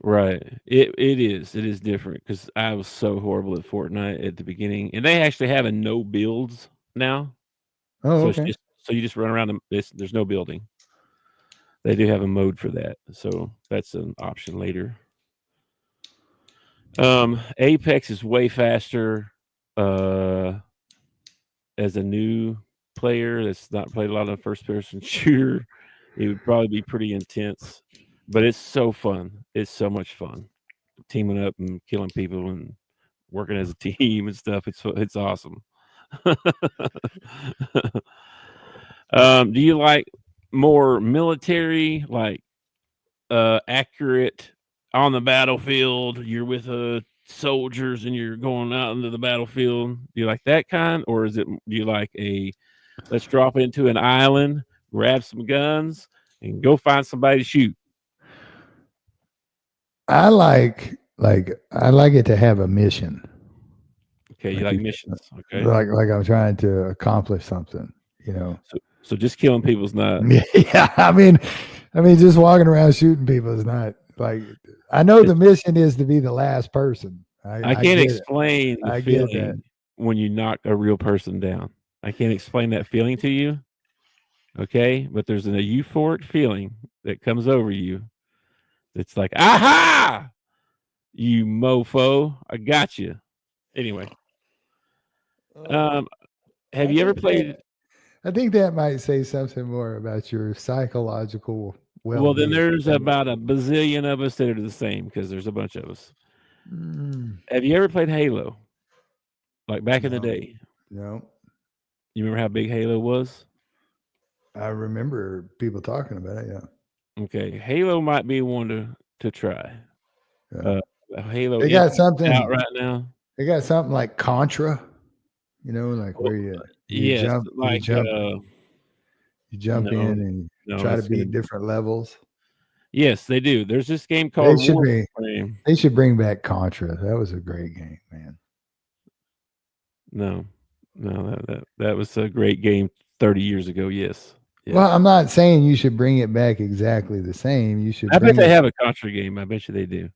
Right. It is different because I was so horrible at Fortnite at the beginning, and they actually have a no builds now. Oh, so okay. So you just run around and there's no building. They do have a mode for that, so that's an option later. Apex is way faster. As a new player that's not played a lot of first person shooter, it would probably be pretty intense, but it's so fun. It's so much fun teaming up and killing people and working as a team and stuff. It's awesome. Do you like more military, like accurate on the battlefield? You're with soldiers and you're going out into the battlefield. Do you like that kind, or do you like let's drop into an island, grab some guns, and go find somebody to shoot? I like it to have a mission. Okay, you like missions. Okay, like I'm trying to accomplish something. You know. So just killing people is not. Yeah, I mean, just walking around shooting people is not like. I know the mission is to be the last person. I can't explain the feeling when you knock a real person down. I can't explain that feeling to you. Okay, but there's a euphoric feeling that comes over you. It's like, aha, you mofo, I got you. Anyway, have you ever played? I think that might say something more about your psychological well-being. Well, then there's about a bazillion of us that are the same because there's a bunch of us. Have you ever played Halo? Like back in the day? No. You remember how big Halo was? I remember people talking about it, yeah. Okay. Halo might be one to try. Yeah. Halo. They got something out right now. They got something like Contra, like where you jump, like you jump in and try to be at different levels. Yes, they do. There's this game called They should bring back Contra. That was a great game, man. No, that was a great game 30 years ago. Yes. Well, I'm not saying you should bring it back exactly the same. You should. I bet they have a Contra game. I bet you they do.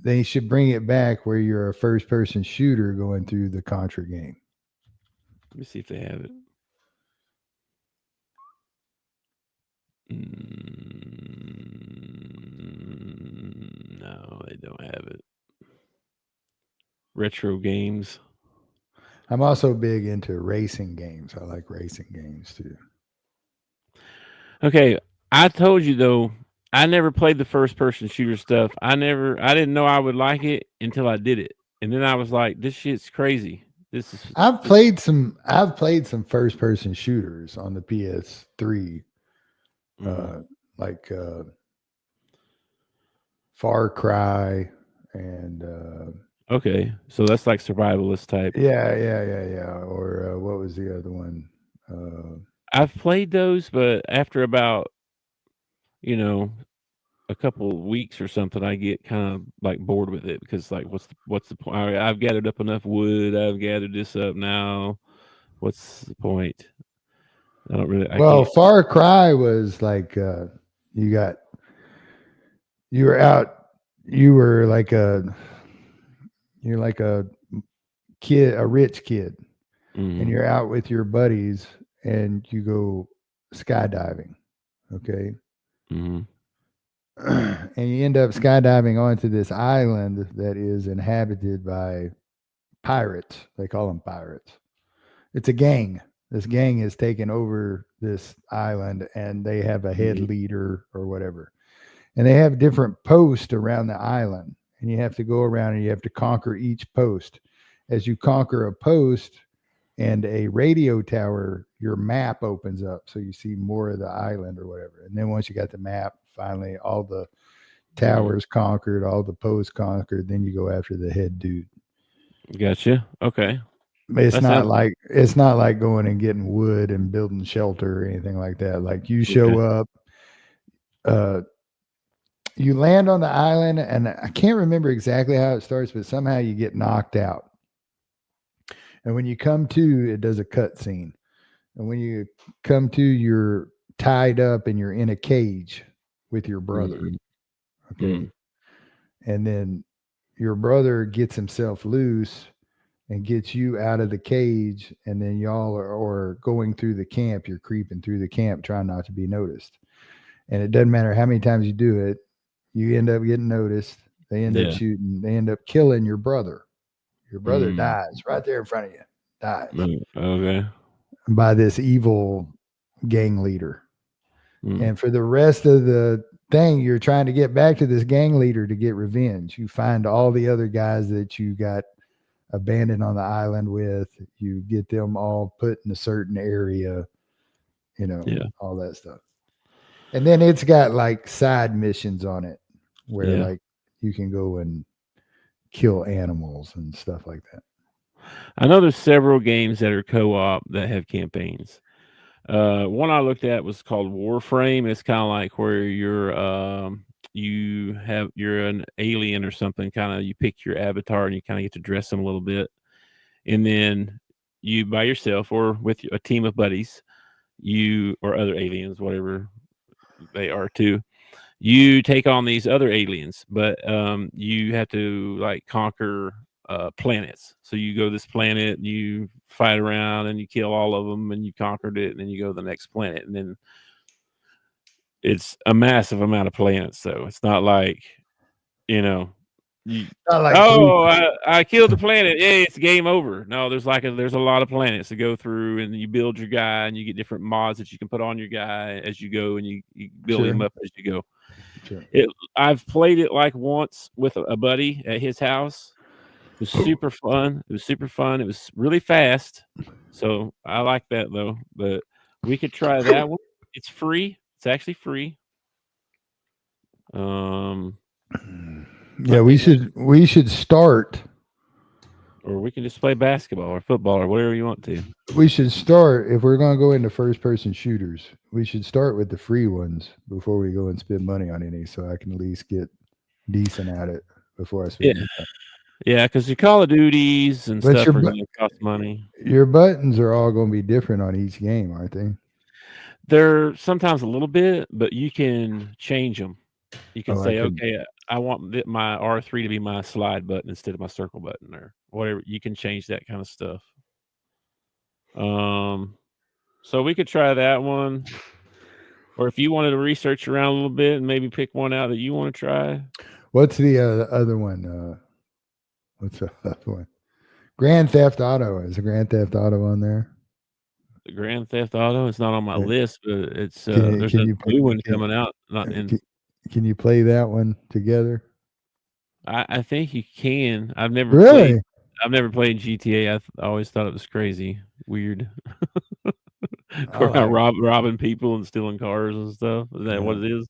They should bring it back where you're a first-person shooter going through the Contra game. Let me see if they have it. No, they don't have it. Retro games. I'm also big into racing games. I like racing games too. Okay, I told you though, I never played the first person shooter stuff. I didn't know I would like it until I did it. And then I was like, this shit's crazy. I've played some first person shooters on the PS3. Like Far Cry and okay, so that's like survivalist type. Yeah. Or what was the other one? I've played those, but after about a couple of weeks or something, I get kind of like bored with it because like, what's the point? I've gathered up enough wood. I've gathered this up now. What's the point? I don't really. Far Cry was like you were like a kid, a rich kid, and you're out with your buddies, and you go skydiving. Okay. Mm-hmm. And you end up skydiving onto this island that is inhabited by pirates. They call them pirates. It's a gang. This gang has taken over this island and they have a head leader or whatever. And they have different posts around the island. And you have to go around and you have to conquer each post. As you conquer a post and a radio tower, your map opens up. So you see more of the island or whatever. And then once you got the map, finally all the towers conquered, all the posts conquered, then you go after the head dude. Gotcha. Okay. It's not like going and getting wood and building shelter or anything like that. Like you show up, you land on the island, and I can't remember exactly how it starts, but somehow you get knocked out. And when you come to, it does a cut scene. And when you come to, you're tied up and you're in a cage with your brother. Okay. And then your brother gets himself loose and gets you out of the cage. And then y'all are going through the camp. You're creeping through the camp, trying not to be noticed. And it doesn't matter how many times you do it, you end up getting noticed. They end up shooting. They end up killing your brother. Your brother dies right there in front of you. Dies. Okay. By this evil gang leader. And for the rest of the thing, you're trying to get back to this gang leader to get revenge. You find all the other guys that you got abandoned on the island with. You get them all put in a certain area, all that stuff. And then it's got like side missions on it where like you can go and kill animals and stuff like that. I know there's several games that are co-op that have campaigns. One I looked at was called Warframe. It's kind of like where you're an alien or something. Kind of you pick your avatar and you kind of get to dress them a little bit, and then you by yourself or with a team of buddies, you or other aliens, whatever they are too. You take on these other aliens, but you have to like conquer planets. So you go to this planet, you fight around and you kill all of them and you conquered it, and then you go to the next planet, and then it's a massive amount of planets. So it's not like, I killed the planet. Yeah, it's game over. No, there's a lot of planets to go through, and you build your guy and you get different mods that you can put on your guy as you go, and you build him up as you go. Sure. I've played it like once with a buddy at his house. It was super fun. It was really fast. So I like that though. But we could try that one. It's free. It's actually free. Yeah, we should start. Or we can just play basketball or football or whatever you want to. We should start, if we're going to go into first-person shooters, we should start with the free ones before we go and spend money on any, so I can at least get decent at it before I spend money. Yeah, because your Call of Duties and stuff are going to cost money. Your buttons are all going to be different on each game, aren't they? They're sometimes a little bit, but you can change them. You can say, okay, I want my R3 to be my slide button instead of my circle button or whatever. You can change that kind of stuff. So we could try that one. Or if you wanted to research around a little bit and maybe pick one out that you want to try. What's the other one? What's the other one? Grand Theft Auto. Is a Grand Theft Auto on there? The Grand Theft Auto. It's not on my list, but it's there's a new one coming out. Can you play that one together? I think you can. I've never played GTA. I always thought it was crazy, weird. Robbing people and stealing cars and stuff. Is that what it is?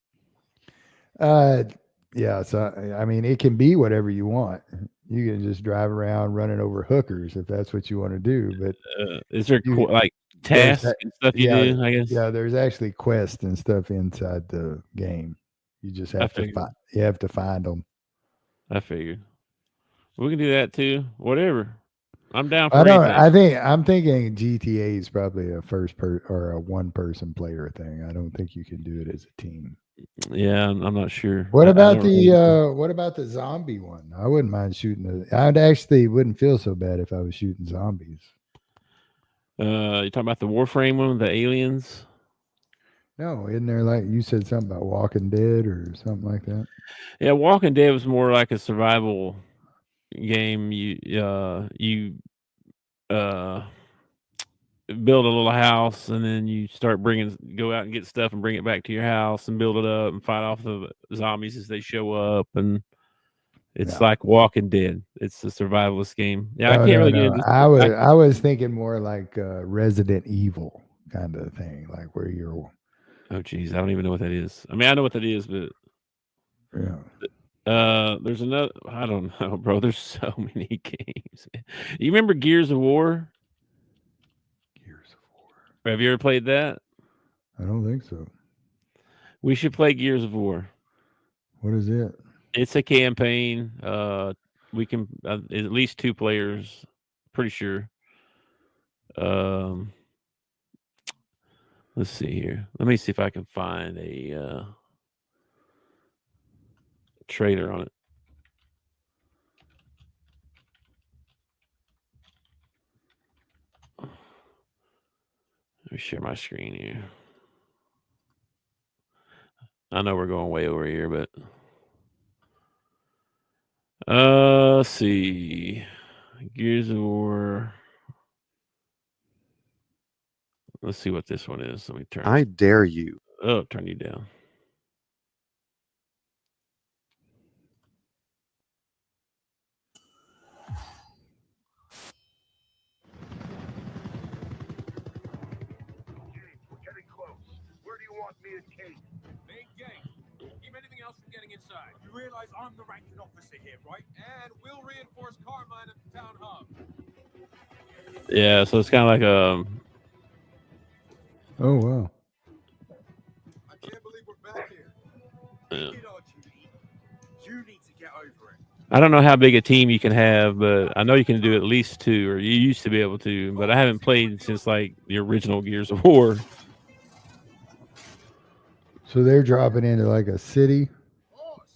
Yeah. So I mean, it can be whatever you want. You can just drive around running over hookers if that's what you want to do. But is there like tasks and stuff you do? I guess. Yeah, there's actually quests and stuff inside the game. You just have to find them. I figured. We can do that too. Whatever. I'm down for anything. I'm thinking GTA is probably a or a one-person player thing. I don't think you can do it as a team. Yeah, I'm not sure. What about the zombie one? I wouldn't mind shooting wouldn't feel so bad if I was shooting zombies. You talking about the Warframe one with the aliens? No, isn't there like you said something about Walking Dead or something like that? Yeah, Walking Dead was more like a survival game. You build a little house, and then you start go out and get stuff and bring it back to your house and build it up and fight off the zombies as they show up. And it's like Walking Dead. It's a survivalist game. Yeah, I can't really get into. I was thinking more like Resident Evil kind of thing, like where you're. Oh, geez, I don't even know what that is. I mean, I know what that is, but there's another. I don't know, bro. There's so many games. You remember Gears of War? Have you ever played that? I don't think so. We should play Gears of War. What is it? It's a campaign. We can at least 2 players. Pretty sure. Let's see here. Let me see if I can find a trailer on it. Let me share my screen here. I know we're going way over here, but let's see. Gears of War. Let's see what this one is. Let me turn. I dare you. Oh, turn you down. Inside. You realize I'm the ranking officer here, right? And we'll reinforce Carmine at the town hub. Yeah, so it's kind of like a. Oh wow! I can't believe we're back here. Yeah. You need to get over it. I don't know how big a team you can have, but I know you can do at least 2, or you used to be able to. But I haven't played since like the original Gears of War. So they're dropping into like a city.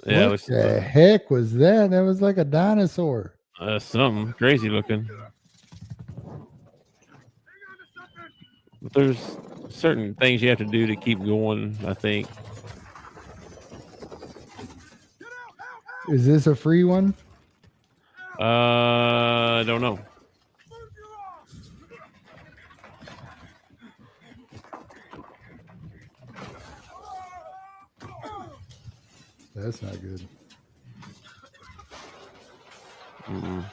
Yeah, what the heck was that? That was like a dinosaur. Something crazy looking. But there's certain things you have to do to keep going, I think. Is this a free one? I don't know. That's not good. Mm-mm.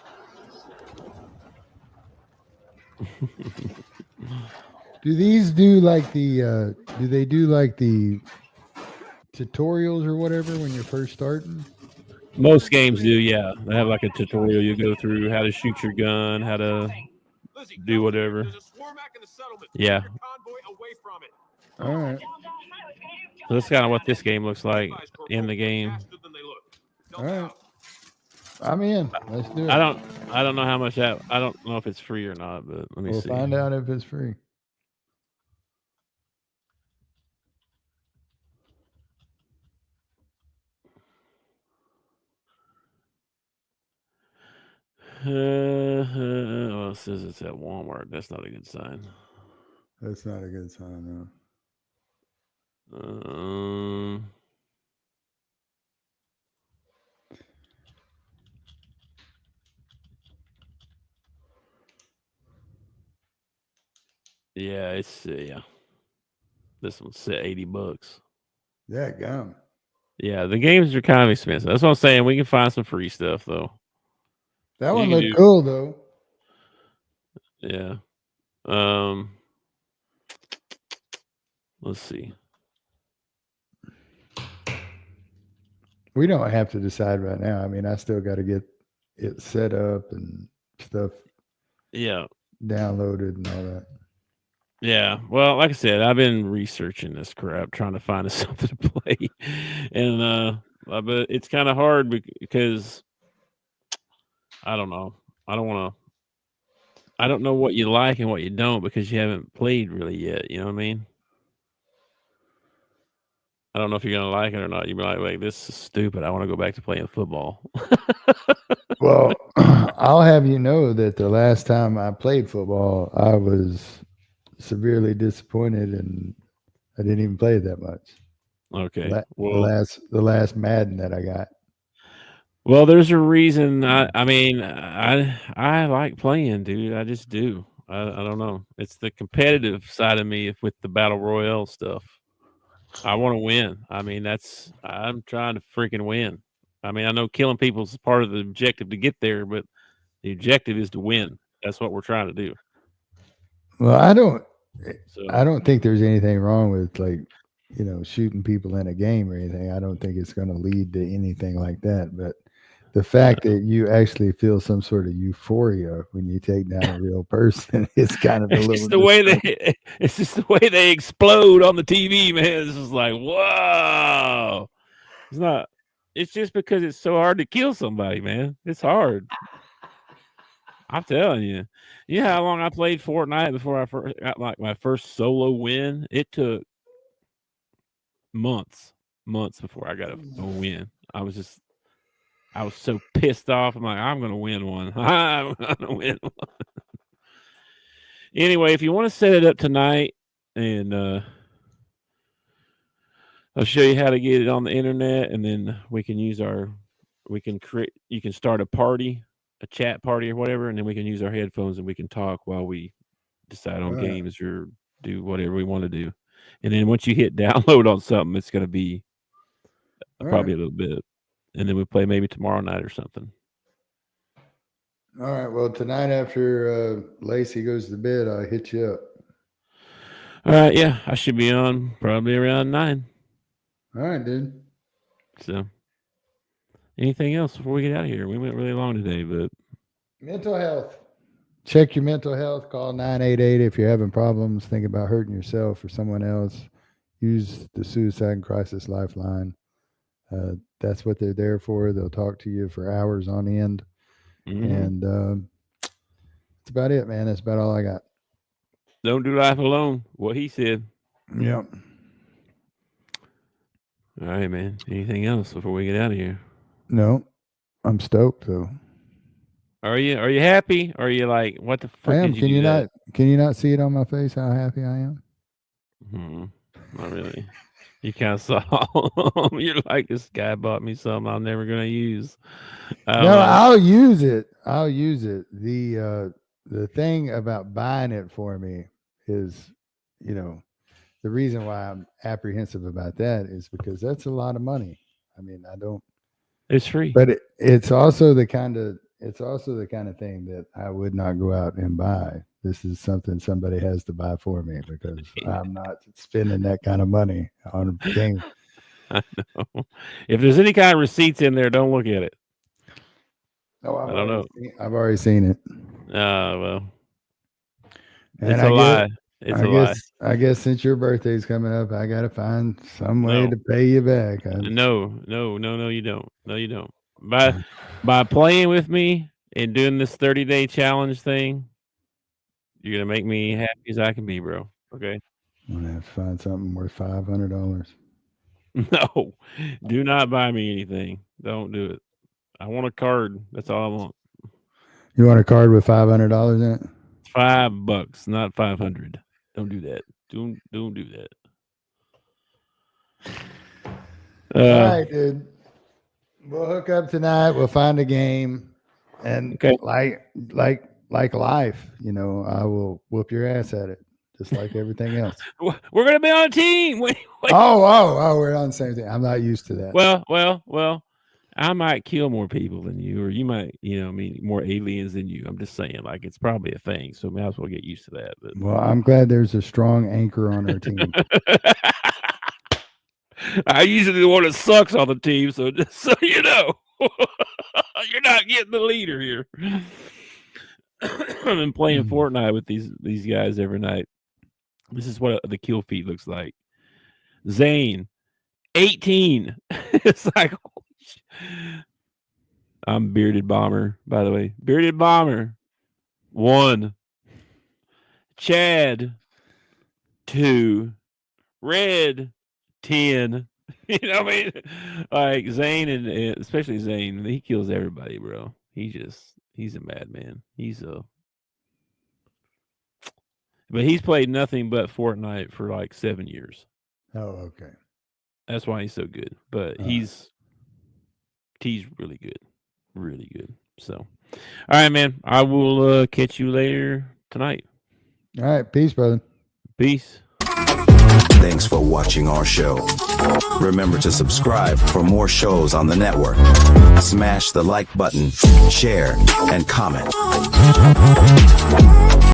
Do these do like the do they do like the tutorials or whatever when you're first starting? Most games do, yeah. They have like a tutorial you go through how to shoot your gun, how to do whatever. Yeah. All right. So that's kind of what this game looks like in the game. All right. I'm in. Let's do it. I don't know how much that. I don't know if it's free or not, but let me see. We'll find out if it's free. Well, it says it's at Walmart. That's not a good sign. That's not a good sign, no. Yeah, it's yeah. This one's set $80. Yeah, gum. Yeah, the games are kind of expensive. That's what I'm saying. We can find some free stuff though. That one looked cool though. Yeah. Let's see. We don't have to decide right now. I mean, I still got to get it set up and stuff. Yeah. Downloaded and all that. Yeah. Well, like I said, I've been researching this crap, trying to find something to play. And but it's kind of hard because I don't know. I don't know what you like and what you don't because you haven't played really yet. You know what I mean? I don't know if you're going to like it or not. You'd be like, this is stupid. I want to go back to playing football. Well, I'll have you know that the last time I played football, I was severely disappointed, and I didn't even play it that much. Okay. The last Madden that I got. Well, there's a reason. I mean, I like playing, dude. I just do. I don't know. It's the competitive side of me with the battle royale stuff. I want to win. I mean, I'm trying to freaking win. I mean, I know killing people is part of the objective to get there, but the objective is to win. That's what we're trying to do. Well, I don't think there's anything wrong with shooting people in a game or anything. I don't think it's going to lead to anything like that. But the fact that you actually feel some sort of euphoria when you take down a real person is kind of it's just the way they explode on the TV, man. It's just like, whoa. It's just because it's so hard to kill somebody, man. It's hard. I'm telling you. You know how long I played Fortnite before I first got my first solo win? It took months before I got a win. I was so pissed off. I'm like, I'm going to win one. I'm going to win one. Anyway, if you want to set it up tonight, and I'll show you how to get it on the internet, and then you can start a party, a chat party or whatever, and then we can use our headphones and we can talk while we decide on games or do whatever we want to do. And then once you hit download on something, it's going to be probably a little bit. And then we play maybe tomorrow night or something. All right. Well, tonight after Lacey goes to bed, I'll hit you up. All right. Yeah. I should be on probably around 9. All right, dude. So anything else before we get out of here? We went really long today, but mental health. Check your mental health. Call 988 if you're having problems. Think about hurting yourself or someone else. Use the Suicide and Crisis Lifeline. That's what they're there for. They'll talk to you for hours on end. Mm-hmm. And that's about it, man. That's about all I got. Don't do life alone. What he said. Yep. All right, man. Anything else before we get out of here? No. I'm stoked though. Are you happy? Or are you like, what the fuck? I am. Can you not see it on my face how happy I am? Not really. You kind of saw. You're like, this guy bought me something I'm never gonna use. I'll use it. The thing about buying it for me is, the reason why I'm apprehensive about that is because that's a lot of money. I mean, I don't. It's free, but it's also the kind of thing that I would not go out and buy. This is something somebody has to buy for me because I'm not spending that kind of money on a game. I know. If there's any kind of receipts in there, don't look at it. No, I don't know. I've already seen it. Well, it's a lie. It's a lie. I guess since your birthday's coming up, I got to find some way to pay you back. No, you don't. No, you don't. By playing with me and doing this 30-day challenge thing, you're going to make me happy as I can be, bro. Okay? I'm going to have to find something worth $500. No, do not buy me anything. Don't do it. I want a card. That's all I want. You want a card with $500 in it? It's $5, not 500. Don't do that. Don't do that. All right, dude. We'll hook up tonight. We'll find a game, and like life, I will whoop your ass at it, just like everything else. We're gonna be on a team. Wait. Oh, we're on the same thing. I'm not used to that. Well. I might kill more people than you, or you might, more aliens than you. I'm just saying, like, it's probably a thing, so we might as well get used to that. But. Well, I'm glad there's a strong anchor on our team. I usually the one that sucks on the team, so just so you know, you're not getting the leader here. I've been playing Fortnite with these guys every night. This is what the kill feed looks like. Zane, 18. It's like, I'm Bearded Bomber, by the way. Bearded Bomber, 1. Chad, 2. Red, 10. You know what I mean? Like Zane and especially Zane, he kills everybody, bro. He's a madman. But he's played nothing but Fortnite for like 7 years. Oh, okay. That's why he's so good. But he's really good. Really good. So, all right, man. I will catch you later tonight. All right. Peace, brother. Peace. Thanks for watching our show. Remember to subscribe for more shows on the network. Smash the like button, share, and comment.